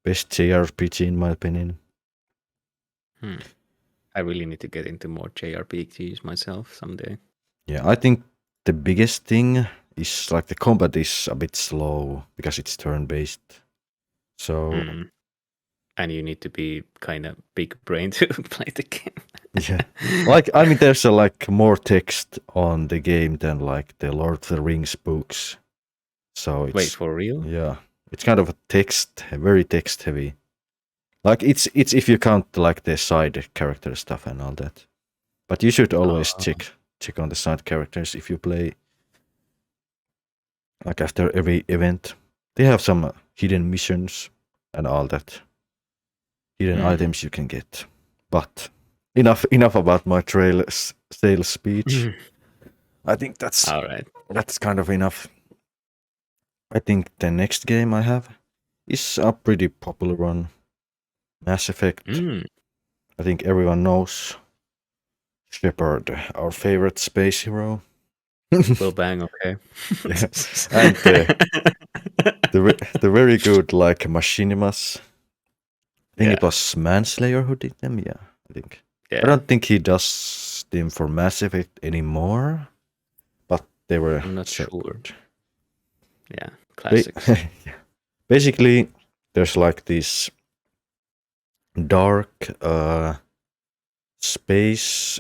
Best JRPG in my opinion. I really need to get into more JRPGs myself someday. Yeah, I think the biggest thing is like the combat is a bit slow because it's turn-based. So and you need to be kind of big brain to play the game. yeah, like I mean, there's like more text on the game than like the Lord of the Rings books. So it's wait, for real? Yeah, it's kind of a very text heavy. Like it's if you count like the side character stuff and all that. But you should always check on the side characters if you play. Like after every event, they have some hidden missions and all that. Hidden items you can get. But enough about my sales speech. I think that's all right. That's kind of enough. I think the next game I have is a pretty popular one. Mass Effect. I think everyone knows Shepard, our favorite space hero. Will bang, okay. Yeah. And the very good like Machinimas. I think it was Manslayer who did them. Yeah, I think. Yeah. I don't think he does them for Mass Effect anymore, but they were. I'm not sure. Yeah, classics. Basically, there's like this dark space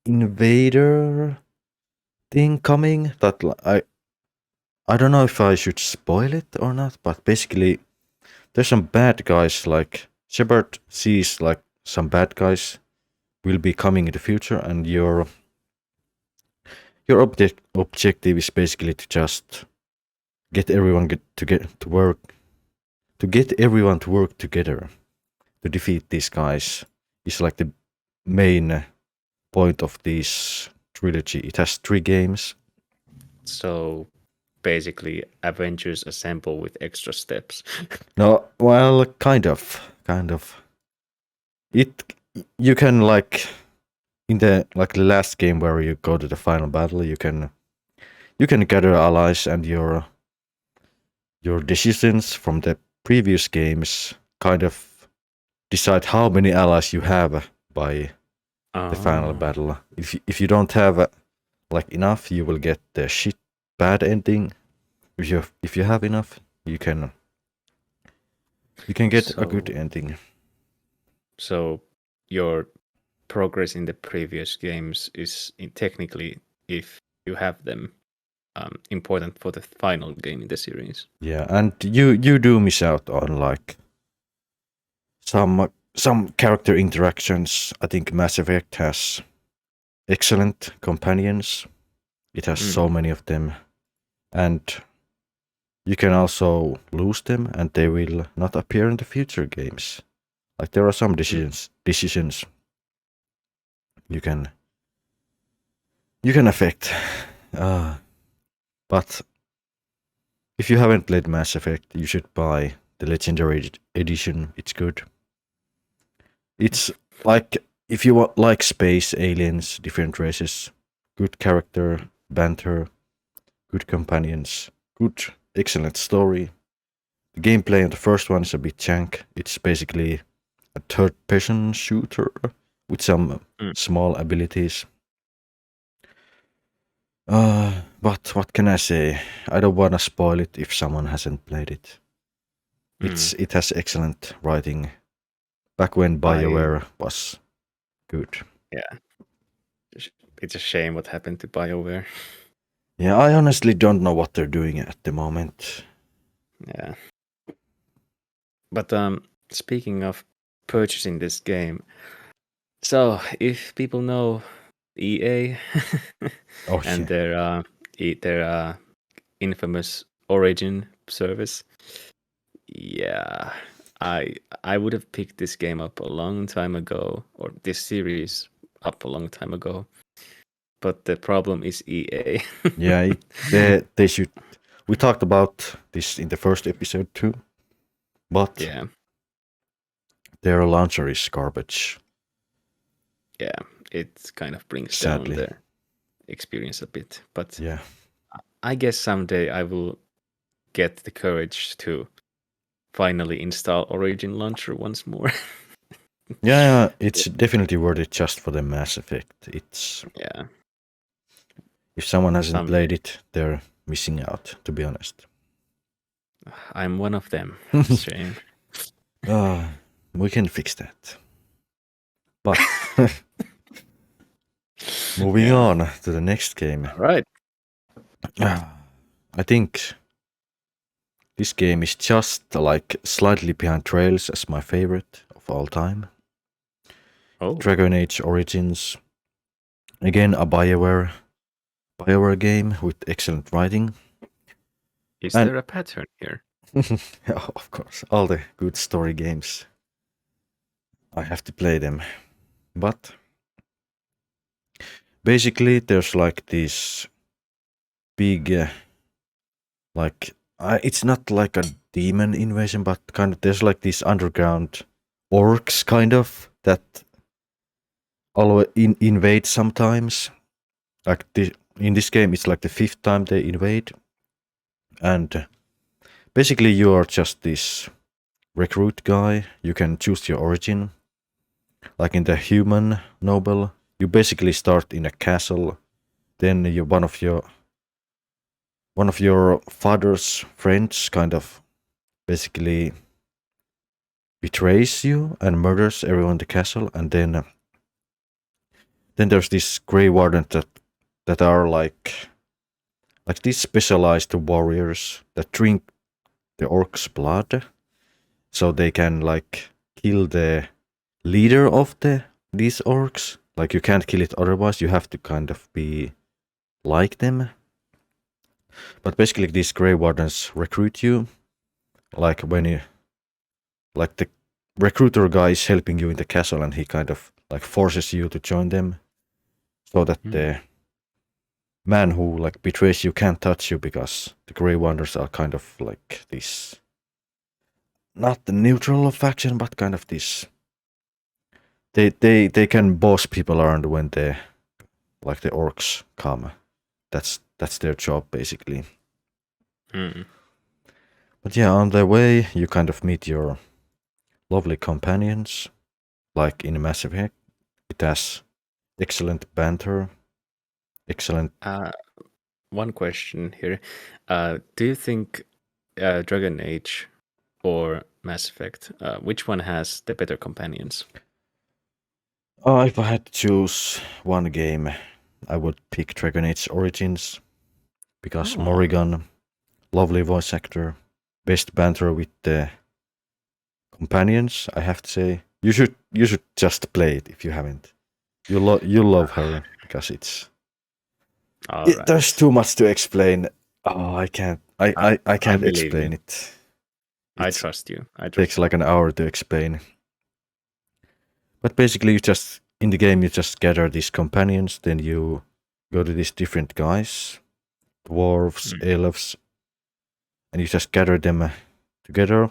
invader thing coming that I don't know if I should spoil it or not, but basically there's some bad guys. Like Shepard sees like some bad guys will be coming in the future, and your objective is basically to just get everyone to work together to defeat these guys. Is like the main point of this trilogy. It has 3 games. So basically Avengers Assemble with extra steps. No, well, kind of. You can like in the last game where you go to the final battle, you can gather allies, and your decisions from the previous games kind of decide how many allies you have by the final battle. If you don't have like enough, you will get the bad ending. If you have enough, you can get a good ending. So your progress in the previous games is technically, if you have them, important for the final game in the series. Yeah, and you do miss out on like some character interactions. I think Mass Effect has excellent companions. It has so many of them, and you can also lose them, and they will not appear in the future games. Like there are some decisions you can affect, but if you haven't played Mass Effect, you should buy the Legendary Edition. It's good. It's like if you like space, aliens, different races, good character, banter, good companions, good, excellent story. The gameplay on the first one is a bit jank. It's basically a third-person shooter with some small abilities. But what can I say? I don't want to spoil it if someone hasn't played it. It has excellent writing. Back when BioWare was good. Yeah. It's a shame what happened to BioWare. Yeah, I honestly don't know what they're doing at the moment. Yeah. But speaking of purchasing this game, so if people know EA and their infamous Origin service, yeah, I would have picked this game up a long time ago, or this series up a long time ago. But the problem is EA. Yeah, they should. We talked about this in the first episode too, but yeah, their launcher is garbage. Yeah, it kind of brings Sadly. down the experience a bit. But yeah, I guess someday I will get the courage to finally install Origin Launcher once more. yeah, it's definitely worth it just for the Mass Effect. It's if someone hasn't played it, they're missing out, to be honest. I'm one of them. Shame. We can fix that. But moving on to the next game. All right. I think this game is just like slightly behind Trails as my favorite of all time. Oh. Dragon Age Origins. Again, a BioWare game with excellent writing. Is there a pattern here? Yeah, of course, all the good story games. I have to play them. But basically, there's like this big, it's not like a demon invasion, but kind of there's like these underground orcs kind of that always invade sometimes. Like in this game, it's like the 5th time they invade, and basically you are just this recruit guy. You can choose your origin. Like in the human noble, you basically start in a castle. Then one of your father's friends kind of basically betrays you and murders everyone in the castle, and then there's these Grey Wardens that are like these specialized warriors that drink the orc's blood, so they can like kill the leader of these orcs. Like you can't kill it otherwise. You have to kind of be like them. But basically, these Grey Wardens recruit you. Like when the recruiter guy is helping you in the castle, and he kind of like forces you to join them, so that the man who like betrays you can't touch you, because the Grey Wardens are kind of like this, not the neutral faction, but kind of this. They can boss people around when the orcs come. That's their job basically. But yeah, on the way you kind of meet your lovely companions, like in Mass Effect. It has excellent banter, excellent. One question here: do you think Dragon Age or Mass Effect, which one has the better companions? If I had to choose one game, I would pick Dragon Age Origins, because Morrigan, lovely voice actor, best banter with the companions. I have to say, you should just play it if you haven't. You love her, because it's. There's too much to explain. Oh, I can't. I can't explain it. I trust you. It takes like an hour to explain. But basically, in the game you just gather these companions. Then you go to these different guys, dwarves, elves, and you just gather them together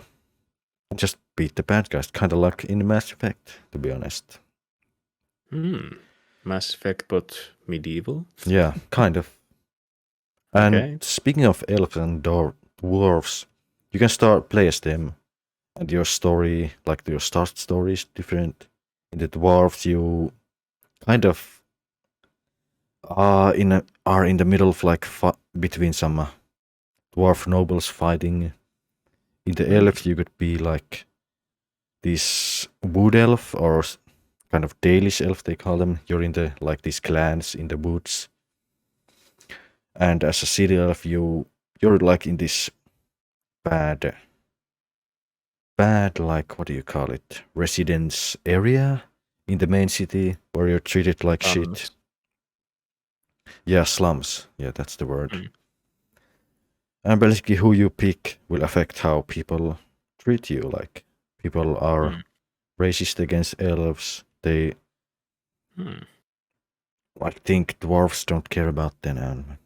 and just beat the bad guys, kind of like in Mass Effect, to be honest. Mass Effect, but medieval. Yeah, kind of. And Okay. speaking of elves and dwarves, you can start play as them, and your story, like your start story, is different. In the dwarves, you kind of are in the middle of like between some dwarf nobles fighting. In the elf, you could be like this wood elf or kind of Dalish elf, they call them. You're in the like these clans in the woods, and as a city elf, you're like in this bad like, what do you call it, residence area in the main city where you're treated like shit. Yeah, slums. Yeah, that's the word. And basically, who you pick will affect how people treat you. Like, people are racist against elves. They like think dwarves don't care about them, and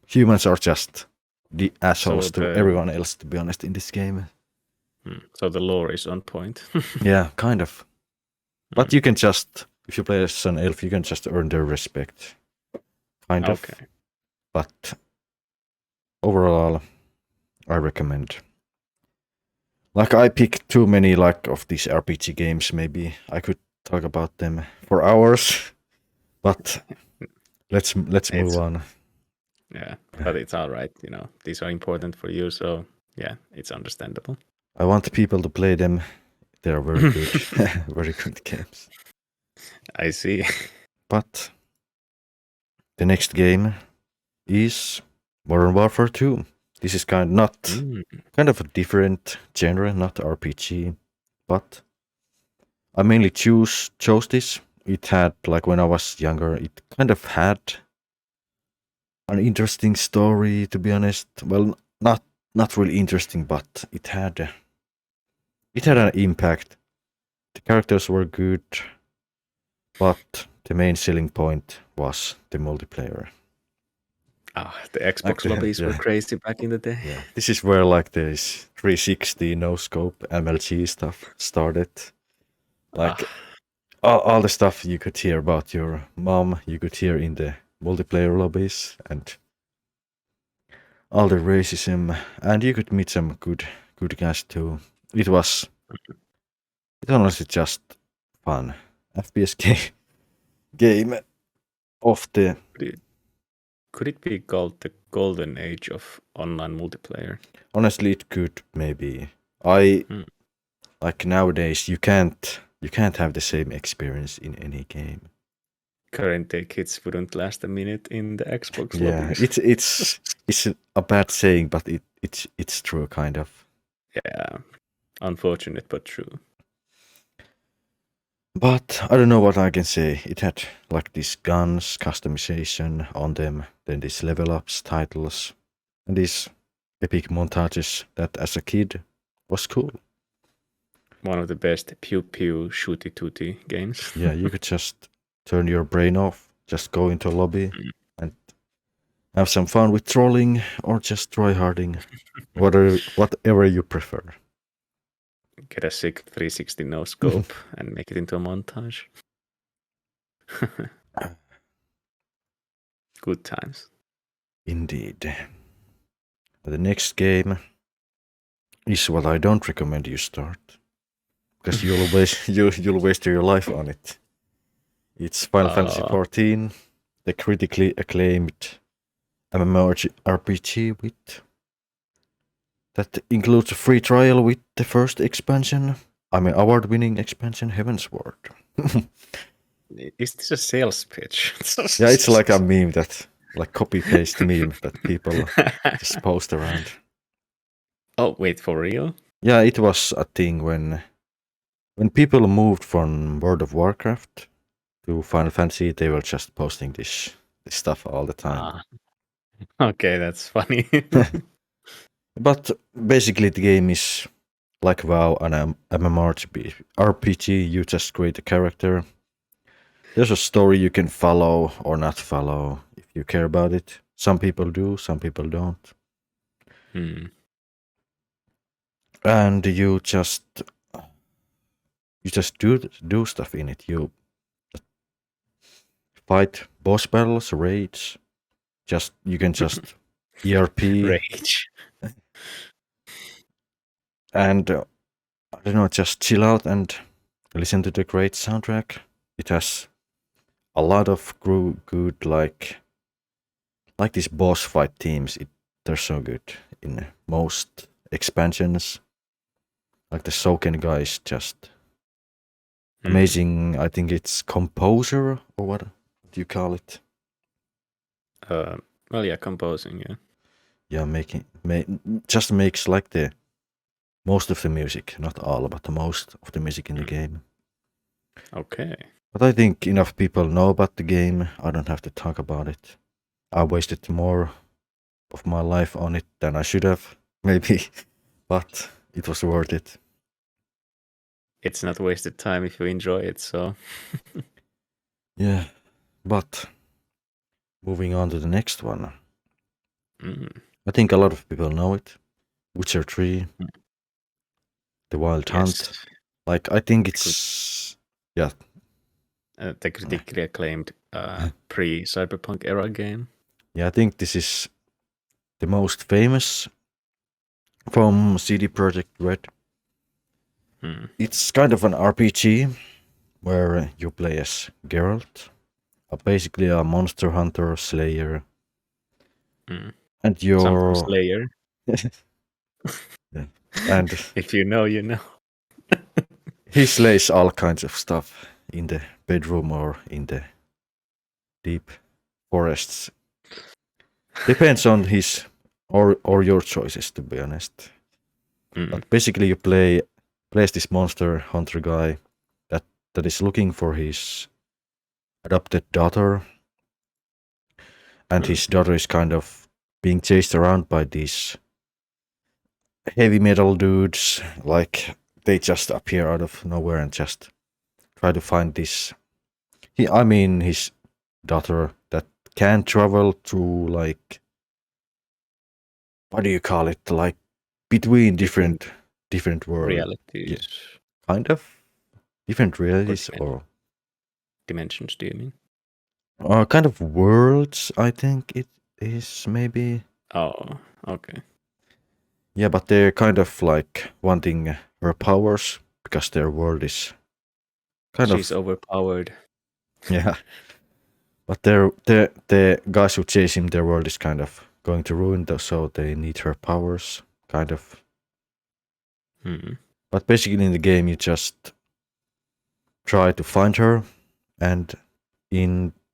humans are just the assholes to everyone else, to be honest, in this game. So the lore is on point. Yeah, kind of. But you can just, if you play as an elf, you can just earn their respect. Kind of. But overall, I recommend. Like, I picked too many like of these RPG games. Maybe I could talk about them for hours. But let's move on. Yeah, but it's all right. These are important for you, so yeah, it's understandable. I want people to play them. They are very good, very good games. I see. But the next game is Modern Warfare 2. This is kind of a different genre, not RPG, but I mainly chose this. It had, like, when I was younger, it kind of had an interesting story, to be honest. Well, not really interesting, but it had an impact. The characters were good, but the main selling point was the multiplayer. The Xbox lobbies were crazy back in the day. Yeah, this is where like this 360 no scope MLG stuff started. Like all the stuff you could hear about your mom, you could hear in the multiplayer lobbies, and all the racism, and you could meet some good guys too. It was honestly just fun FPS game of the. Could it be called the golden age of online multiplayer? Honestly, it could maybe. Like nowadays, you can't have the same experience in any game. Current day kids wouldn't last a minute in the Xbox lobbies. It's a bad saying, but it's true, kind of. Yeah, unfortunate but true. But I don't know what I can say. It had like these guns, customization on them, then these level ups, titles, and these epic montages that as a kid was cool. One of the best pew pew shooty tooty games. Yeah, you could just turn your brain off, just go into a lobby and have some fun with trolling or just tryharding, whatever you prefer. Get a sick 360 no scope and make it into a montage. Good times. Indeed. The next game is what I don't recommend you start, because you'll waste your life on it. It's Final Fantasy XIV, the critically acclaimed MMORPG that includes a free trial with the first expansion. Award-winning expansion, Heavensward. Is this a sales pitch? Yeah, it's like a meme like copy-paste meme that people just post around. Oh, wait, for real? Yeah, it was a thing when people moved from World of Warcraft to Final Fantasy, they were just posting this stuff all the time. Okay, that's funny. But basically, the game is like WoW, an MMORPG. You just create a character. There's a story you can follow or not follow if you care about it. Some people do, some people don't. Hmm. and you just do stuff in it. You fight boss battles, raids. You can just ERP Rage. and I don't know, just chill out and listen to the great soundtrack. It has a lot of good like these boss fight themes. They're so good in most expansions. Like the Soken guy is just amazing. I think it's composer or what do you call it? Well, yeah, composing. Yeah. Yeah, just makes like the most of the music, not all, but the most of the music in the game. Okay. But I think enough people know about the game. I don't have to talk about it. I wasted more of my life on it than I should have, maybe, but it was worth it. It's not wasted time if you enjoy it. So. Yeah, but moving on to the next one. I think a lot of people know it. Witcher 3, The Wild Hunt. Like, I think it's... Yeah. The critically acclaimed pre-cyberpunk era game. Yeah, I think this is the most famous from CD Projekt Red. It's kind of an RPG where you play as Geralt, basically a monster hunter slayer, and you're Sometimes Slayer. Yeah. And if you know, you know. he slays all kinds of stuff in the bedroom or in the deep forests. Depends on his or your choices, to be honest. But basically, you plays this monster hunter guy that is looking for his adopted daughter, and his daughter is kind of being chased around by these heavy metal dudes. Like they just appear out of nowhere and just try to find this. His daughter that can travel through like what do you call it? Like between different worlds. Realities. Yeah, kind of different realities or dimensions, do you mean? Kind of worlds, I think it is maybe. Oh, okay. Yeah, but they're kind of like wanting her powers because their world is She's overpowered. Yeah. But the guys who chase him, their world is kind of going to ruin, so they need her powers, kind of. But basically, in the game, you just try to find her, and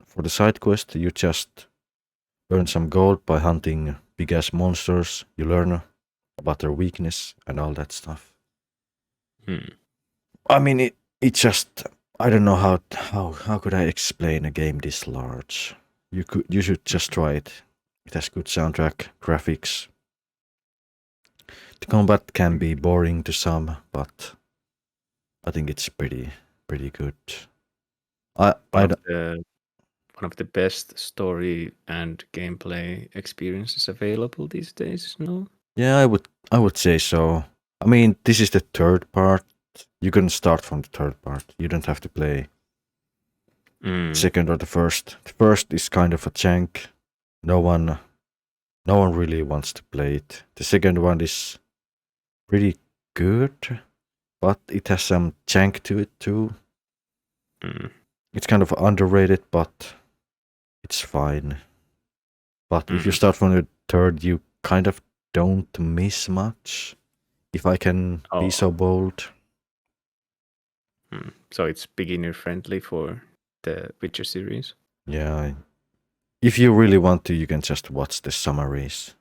for the side quest, you just earn some gold by hunting big ass monsters. You learn about their weakness and all that stuff. I mean, it just I don't know how could I explain a game this large. You should just try it. It has good soundtrack, graphics. The combat can be boring to some, but I think it's pretty good. One of the best story and gameplay experiences available these days. No. Yeah, I would say so. I mean, this is the third part. You can start from the third part. You don't have to play second or the first. The first is kind of a jank. No one really wants to play it. The second one is pretty good, but it has some jank to it too. It's kind of underrated, but it's fine. But if you start from the third, you kind of don't miss much, if I can be so bold. So it's beginner friendly for the Witcher series? Yeah. If you really want to, you can just watch the summaries.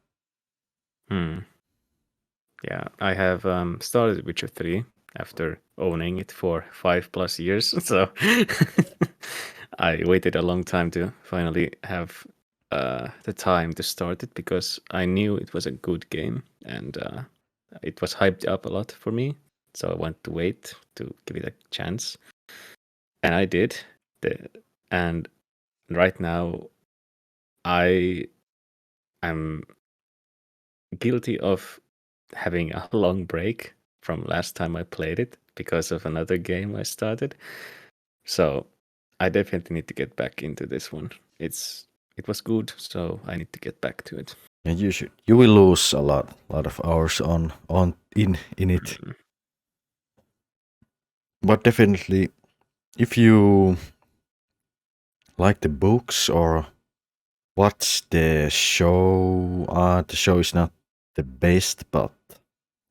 Yeah, I have started Witcher 3 after owning it for 5+ years. So I waited a long time to finally have the time to start it because I knew it was a good game and it was hyped up a lot for me. So I wanted to wait to give it a chance. And I did. And right now I am guilty of having a long break from last time I played it because of another game I started. So I definitely need to get back into this one. It was good, so I need to get back to it. And you should. You will lose a lot of hours in it. Mm. But definitely, if you like the books or watch the show is not the best, but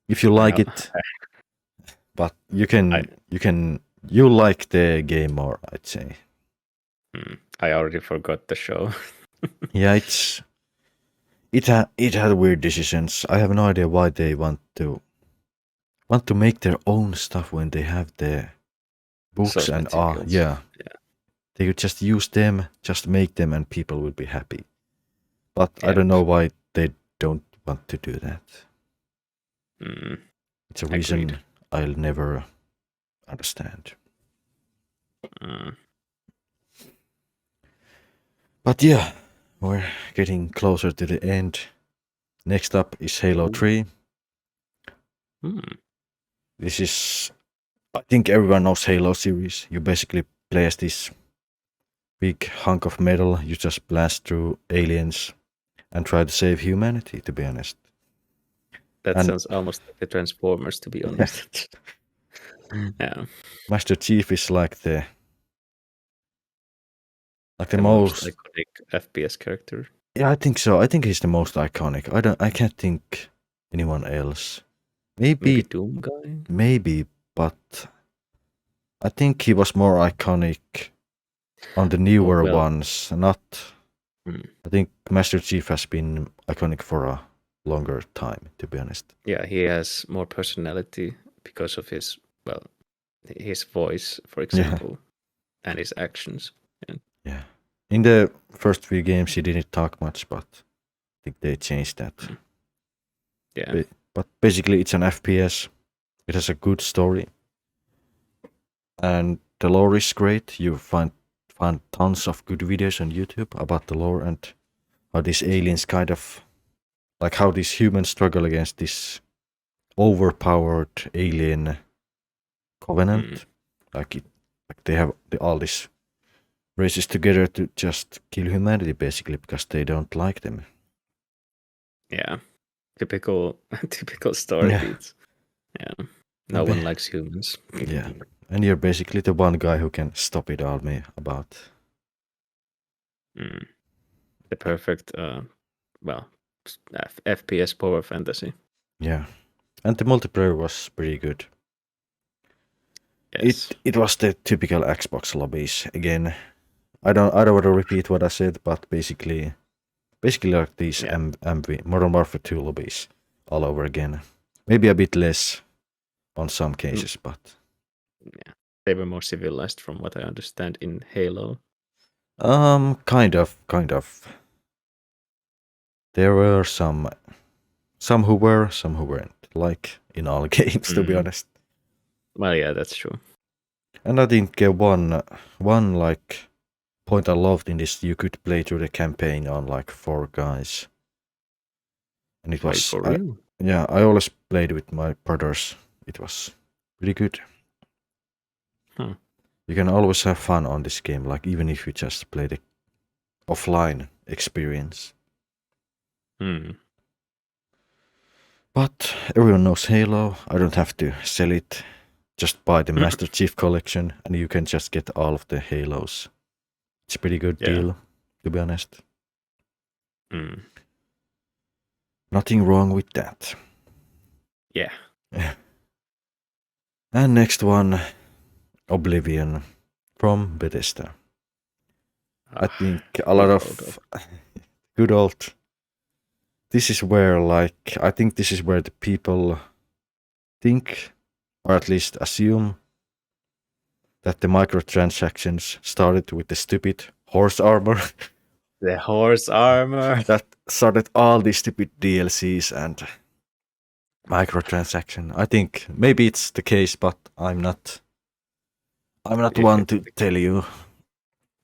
if you like No, it, but you like the game more, I'd say. I already forgot the show. Yeah, it had weird decisions. I have no idea why they want to make their own stuff when they have the books Source and materials. yeah. They could just use them, just make them, and people would be happy. But I don't know why they don't want to do that. It's a reason Agreed. I'll never understand. But yeah, we're getting closer to the end. Next up is Halo 3. This is, I think everyone knows Halo series. You basically play as this big hunk of metal. You just blast through aliens and try to save humanity, to be honest. That sounds almost like the Transformers, to be honest. Yeah. Master Chief is like the most iconic FPS character. Yeah, I think so. I think he's the most iconic. I can't think anyone else. Maybe Doom Guy? Maybe, but I think he was more iconic on the newer ones. I think Master Chief has been iconic for a longer time, to be honest. Yeah, he has more personality because of his voice, for example, and his actions. Yeah. In the first few games, he didn't talk much, but I think they changed that. Yeah. But basically, it's an FPS. It has a good story. And the lore is great. You find tons of good videos on YouTube about the lore and how these aliens kind of, like how these humans struggle against this overpowered alien covenant. Like they have all these races together to just kill humanity, basically, because they don't like them. Yeah, typical story beats. Yeah, no one likes humans. Yeah, and you're basically the one guy who can stop it all about. The perfect, FPS power fantasy. Yeah, and the multiplayer was pretty good. Yes. It was the typical Xbox lobbies again. I don't want to repeat what I said, but basically like these MV Modern Warfare 2 lobbies all over again. Maybe a bit less on some cases, but yeah, they were more civilized from what I understand in Halo. Kind of. There were some who were, some who weren't, like in all games, to be honest. Well, yeah, that's true. And I think one like point I loved in this, you could play through the campaign on like 4 guys, and it was for real? I always played with my brothers. It was pretty good. You can always have fun on this game, like even if you just play the offline experience. But everyone knows Halo. I don't have to sell it. Just buy the Master Chief collection, and you can just get all of the Halos. It's a pretty good deal, to be honest. Nothing wrong with that. Yeah. And next one, Oblivion from Bethesda. I think a lot of good old. This is where, I think this is where the people think, or at least assume, that the microtransactions started with the stupid horse armor. The horse armor. That started all these stupid DLCs and microtransaction. I think maybe it's the case, but I'm not one to tell you.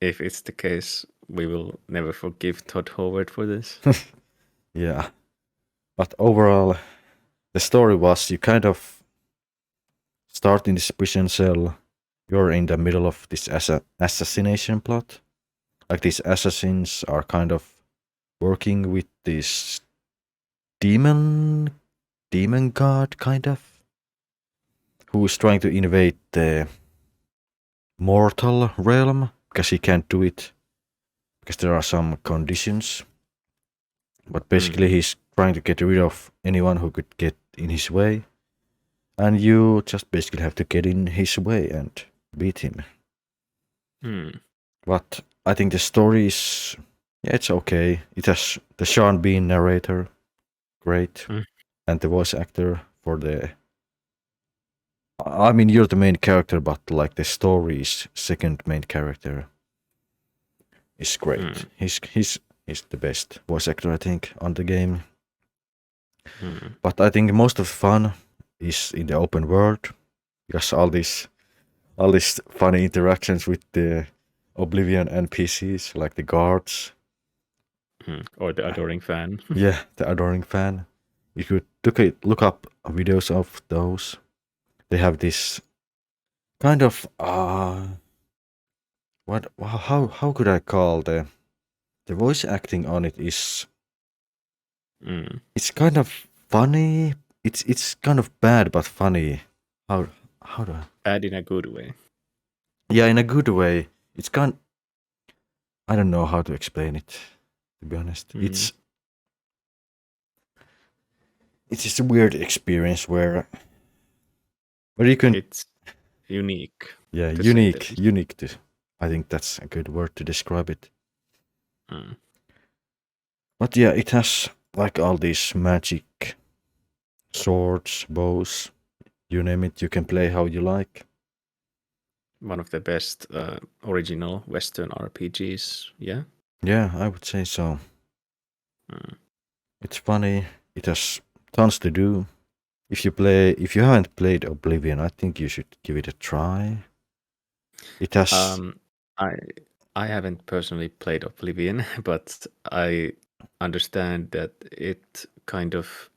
If it's the case, we will never forgive Todd Howard for this. Yeah. But overall, the story was you kind of start in this prison cell. You're in the middle of this assassination plot. Like these assassins are kind of working with this demon god kind of, who is trying to invade the mortal realm because he can't do it because there are some conditions. But basically, he's trying to get rid of anyone who could get in his way, and you just basically have to get in his way and beat him. But I think the story is, it's okay. It has the Sean Bean narrator, great, and the voice actor for the. I mean, you're the main character, but like the story's second main character is great. He's the best voice actor, I think, on the game. But I think most of the fun is in the open world, because all these funny interactions with the Oblivion NPCs, like the guards. Or the adoring fan. Yeah, the adoring fan. If you look up videos of those, they have this kind of how could I call the voice acting on it is it's kind of funny. It's kind of bad but funny. How do I? Bad in a good way. Yeah, in a good way. It's I don't know how to explain it, to be honest. It's just a weird experience where you can. It's unique. Yeah, unique. I think that's a good word to describe it. But yeah, it has like all these magic swords, bows, you name it. You can play how you like. One of the best original Western RPGs. Yeah. Yeah, I would say so. It's funny. It has tons to do. If you haven't played Oblivion, I think you should give it a try. It has. I haven't personally played Oblivion, but I understand that it kind of.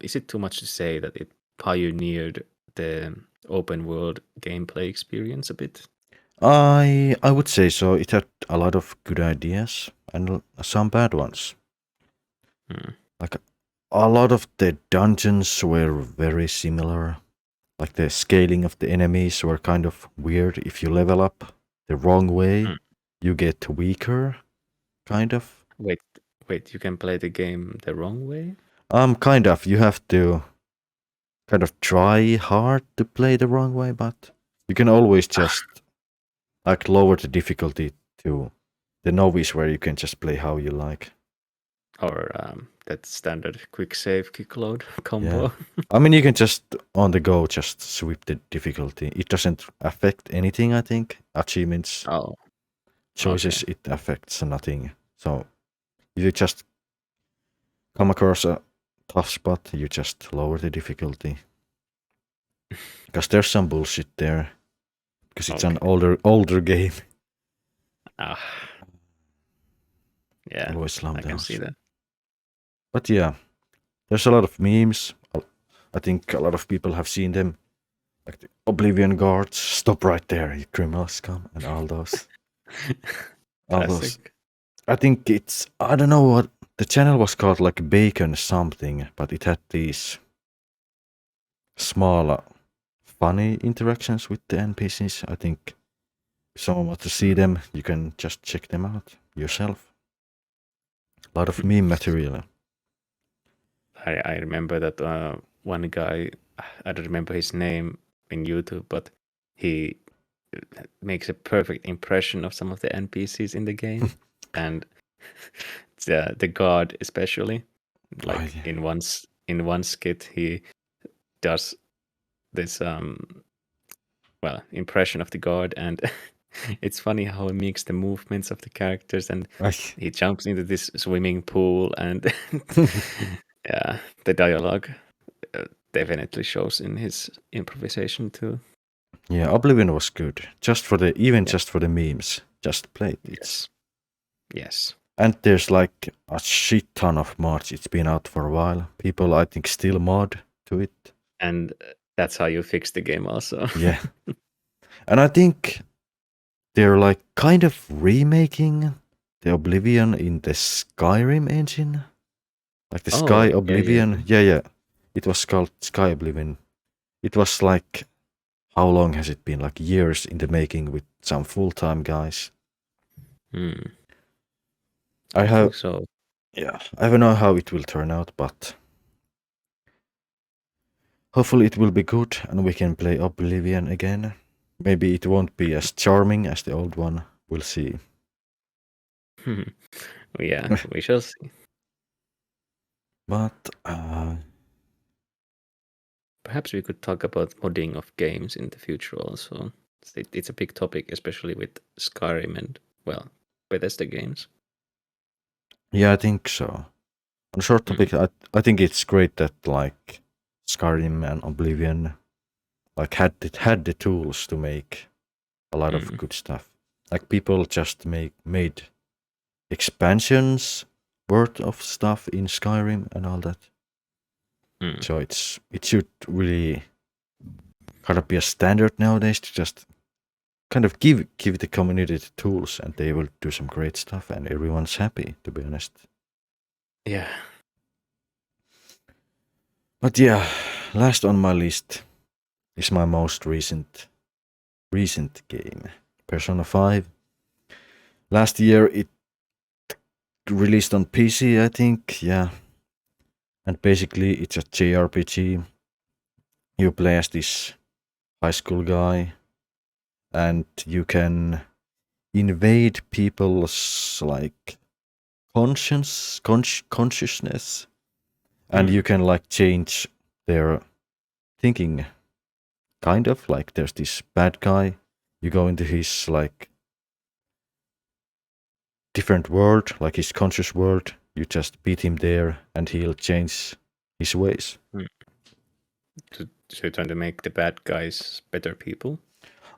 Is it too much to say that it pioneered the open world gameplay experience a bit? I would say so. It had a lot of good ideas and some bad ones. Like a lot of the dungeons were very similar. Like the scaling of the enemies were kind of weird. If you level up the wrong way, you get weaker, kind of. Wait, you can play the game the wrong way? Kind of. You have to kind of try hard to play the wrong way, but you can always just like lower the difficulty to the novice, where you can just play how you like. Or that standard quick save, quick load combo. Yeah. I mean, you can just on the go just sweep the difficulty. It doesn't affect anything, I think. Achievements, choices, it affects nothing. So if you just come across a tough spot, you just lower the difficulty. Because there's some bullshit there. Because it's an older game. Yeah, Always love I can those. see that. But yeah, there's a lot of memes. I think a lot of people have seen them. Like the Oblivion guards, stop right there, you criminal scum, and all those. I think I don't know what the channel was called, like Bacon something, but it had these small, funny interactions with the NPCs. I think if someone wants to see them, you can just check them out yourself. A lot of meme material. I remember that one guy, I don't remember his name in YouTube, but he makes a perfect impression of some of the NPCs in the game. And the guard especially. Like in one skit he does this impression of the guard, and it's funny how he makes the movements of the characters, and he jumps into this swimming pool, and yeah, the dialogue definitely shows in his improvisation too. Yeah, Oblivion was good. Just for the memes. Just play it. Yes. And there's like a shit ton of mods. It's been out for a while. People, I think, still mod to it. And that's how you fix the game also. Yeah. And I think they're like kind of remaking the Oblivion in the Skyrim engine. Like the Sky Oblivion. Yeah. It was called Sky Oblivion. It was like, how long has it been? Like years in the making with some full-time guys. I think so. Yeah, I don't know how it will turn out, but hopefully it will be good and we can play Oblivion again. Maybe it won't be as charming as the old one. We'll see. Yeah, we shall see. But perhaps we could talk about modding of games in the future also. It's a big topic, especially with Skyrim and, well, Bethesda games. Yeah, I think so. On short topic, I think it's great that like Skyrim and Oblivion like had the tools to make a lot of good stuff. Like people just made expansions worth of stuff in Skyrim and all that. So it should really kind of be a standard nowadays to just kind of give the community the tools and they will do some great stuff and everyone's happy, to be honest. Yeah. But yeah, last on my list is my most recent game, Persona 5. Last year it released on PC, I think, yeah. And basically it's a JRPG. You play as this high school guy and you can invade people's like consciousness and you can like change their thinking, kind of like there's this bad guy, you go into his like different world, like his conscious world, you just beat him there and he'll change his ways. So you're trying to make the bad guys better people?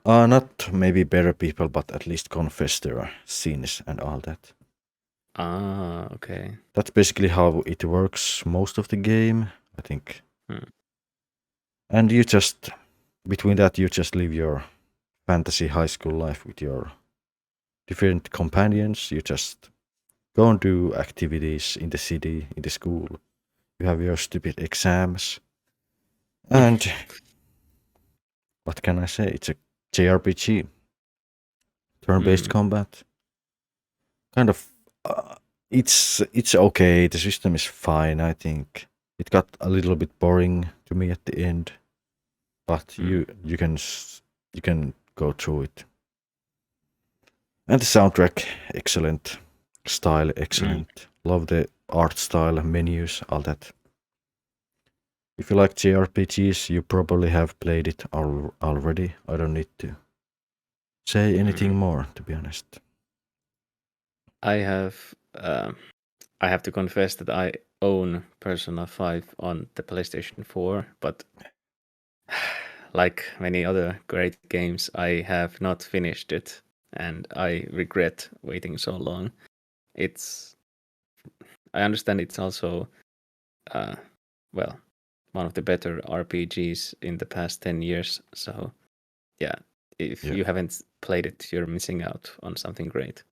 Not maybe better people, but at least confess their sins and all that. Okay. That's basically how it works most of the game, I think. And you just, between that, you just live your fantasy high school life with your different companions. You just go and do activities in the city, in the school. You have your stupid exams. And what can I say? It's a JRPG. Turn-based combat. Kind of, it's okay. The system is fine, I think. It got a little bit boring to me at the end. But you can go through it. And the soundtrack, excellent. Style, excellent. Love the art style, menus, all that. If you like JRPGs, you probably have played it already. I don't need to say anything more, to be honest. I have to confess that I own Persona 5 on the PlayStation 4, but like many other great games, I have not finished it, and I regret waiting so long. I understand it's also, one of the better RPGs in the past 10 years. So, yeah, if you haven't played it, you're missing out on something great.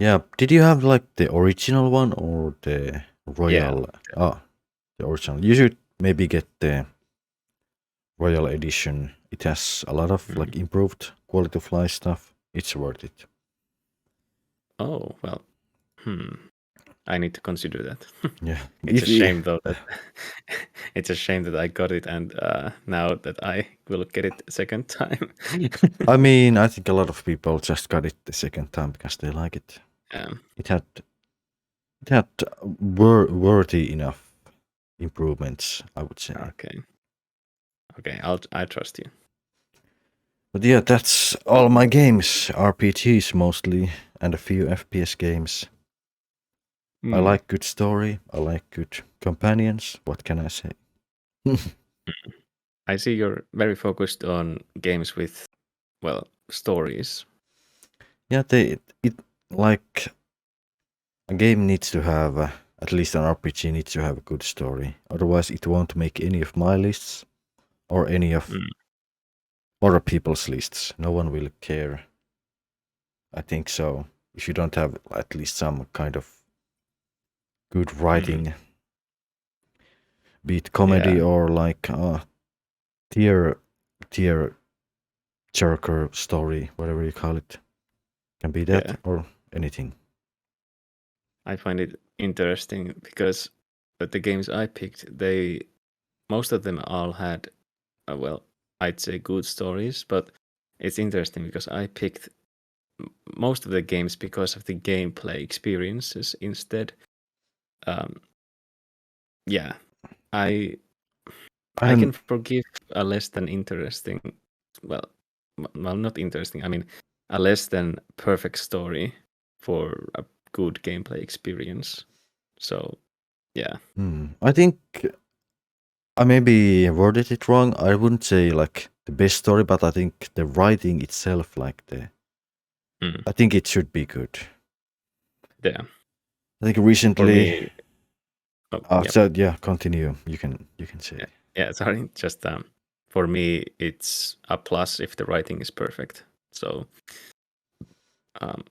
Yeah, did you have like the original one or the Royal? Yeah. The original. You should maybe get the Royal Edition. It has a lot of like improved quality of life stuff. It's worth it. Oh, well, I need to consider that. Yeah, it's a shame though. It's a shame that I got it, and now that I will get it a second time. I mean, I think a lot of people just got it the second time because they like it. It had worthy enough improvements, I would say. Okay, I trust you. But yeah, that's all my games. RPGs mostly, and a few FPS games. I like good story. I like good companions. What can I say? I see you're very focused on games with, stories. Yeah, it like A game needs to have, at least an RPG needs to have a good story. Otherwise, it won't make any of my lists or any of Mm. other people's lists. No one will care. I think so. If you don't have at least some kind of good writing, be it comedy Yeah. or like tier jerker story, whatever you call it, can be that Yeah. or anything. I find it interesting because the games I picked, most of them all had, well, I'd say good stories, but it's interesting because I picked most of the games because of the gameplay experiences instead. Yeah, I I can don't. forgive a less than interesting, well, not interesting. I mean, a less than perfect story for a good gameplay experience. So, yeah. I think I maybe worded it wrong. I wouldn't say like the best story, but I think the writing itself, like I think it should be good. Yeah. I think For recently. me, yep. So yeah, continue. You can say. Yeah, sorry. Just for me, it's a plus if the writing is perfect. So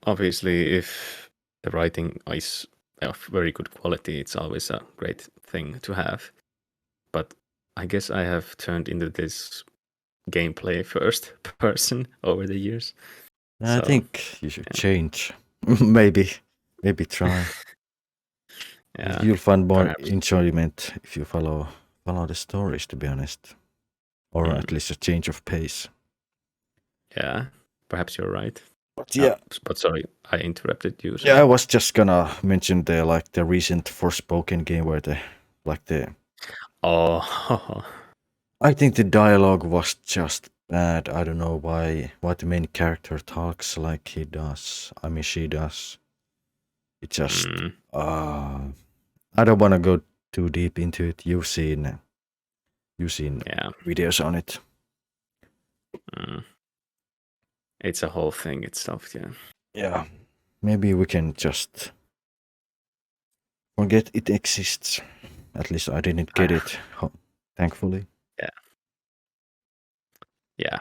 obviously, if the writing is of very good quality, it's always a great thing to have. But I guess I have turned into this gameplay first person over the years. I So, think you should change. maybe try. yeah, You'll find more perhaps. enjoyment if you follow the stories. To be honest, or at least a change of pace. Yeah, perhaps you're right. But yeah, but sorry, I interrupted you. So. yeah, I was just gonna mention the recent Forspoken game where Oh, I think the dialogue was just bad. I don't know why the main character talks like he does. I mean, she does. It just I don't want to go too deep into it. You've seen yeah. videos on it. It's a whole thing itself, yeah. Yeah, maybe we can just forget it exists. At least I didn't get it, thankfully. Yeah. Yeah.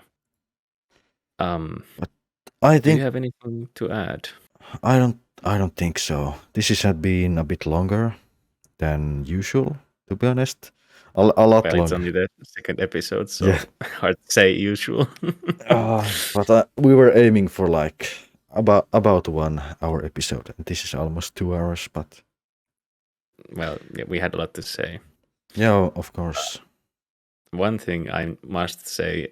But I Do you think have anything to add? I don't think so. This has been a bit longer than usual, to be honest. A lot Well, it's longer. only the second episode, so Yeah. hard to say usual. But we were aiming for like about 1 hour episode, and this is almost 2 hours. But well, yeah, we had a lot to say. yeah, of course. One thing I must say,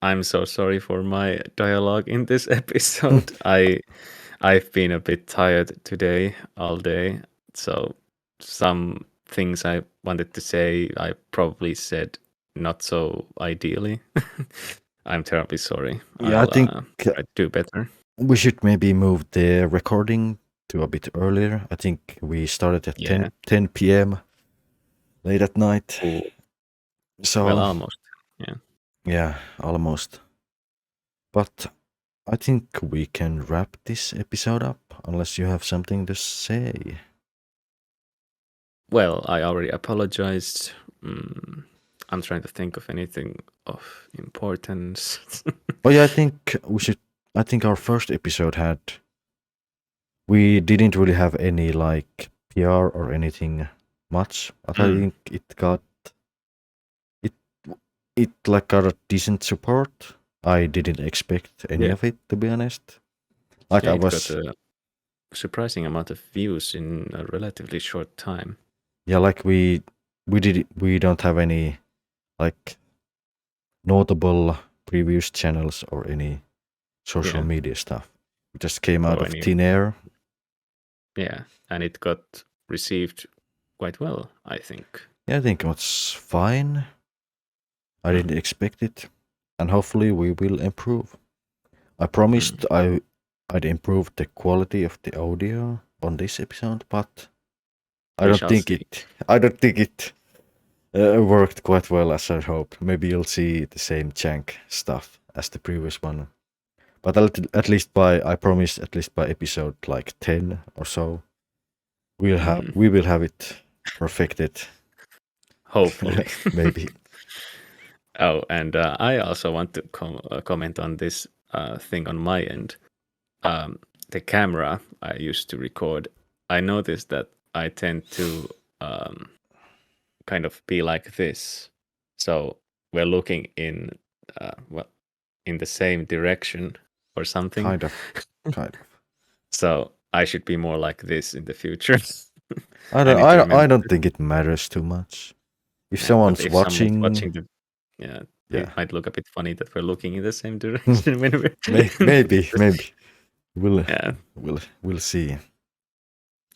I'm so sorry for my dialogue in this episode. I've been a bit tired today all day, so some things I wanted to say I probably said not so ideally. I'm terribly sorry. Yeah, I I'll think try to do better. we should maybe move the recording to a bit earlier. I think we started at Yeah. 10 p.m. late at night. Ooh. So Well, almost. Yeah. yeah, almost. But I think we can wrap this episode up unless you have something to say. Well, I already apologized. I'm trying to think of anything of importance. Oh yeah, I think we should. I think our first episode we didn't really have any like PR or anything much, but I think it like got a decent support. I didn't expect any Yeah. of it, to be honest. Like Yeah, I it was, got a surprising amount of views in a relatively short time. yeah, like we don't have any like notable previous channels or any social Yeah. media stuff. We just came out Or of any, thin air. yeah, and it got received quite well, I think. Yeah, I think it was fine. I didn't expect it, and hopefully we will improve. I promised I'd improve the quality of the audio on this episode, but I We don't shall think see. it worked quite well as I hoped. Maybe you'll see the same jank stuff as the previous one. But I promised at least by episode like 10 or so, we will have it perfected. Hopefully. Maybe. Oh, and I also want to comment on this thing on my end. The camera I used to record, I noticed that I tend to kind of be like this. So we're looking in in the same direction or something. Kind of. So I should be more like this in the future. I need to remember don't that. think it matters too much. If Yeah, someone's but if watching, someone's watching Yeah. it might look a bit funny that we're looking in the same direction when we're maybe Yeah. we'll see.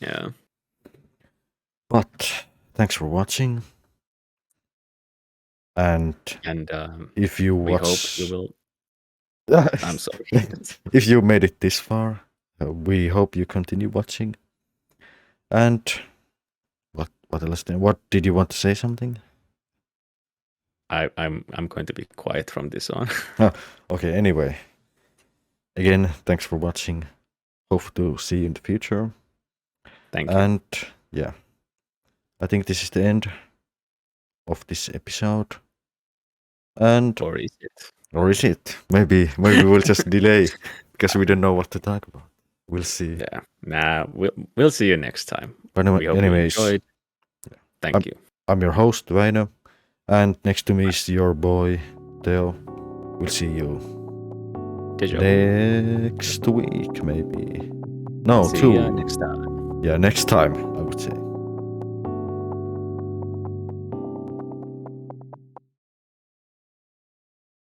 Yeah. But thanks for watching. And if you we watch, hope you will. I'm sorry. If you made it this far, we hope you continue watching. And what else? What did you want to say? Something? I'm going to be quiet from this on. Okay. Anyway, again, thanks for watching. Hope to see you in the future. Thank you. And yeah, I think this is the end of this episode. And Or is it? Or is it? Maybe we'll just delay because we don't know what to talk about. We'll see. Yeah. Nah, we'll see you next time. But We hope anyways, you enjoyed. Thank you. I'm your host, Väinö, and next to me is your boy, Teo. We'll see you next week, maybe. No, see two. you next time. Yeah, next time, I would say.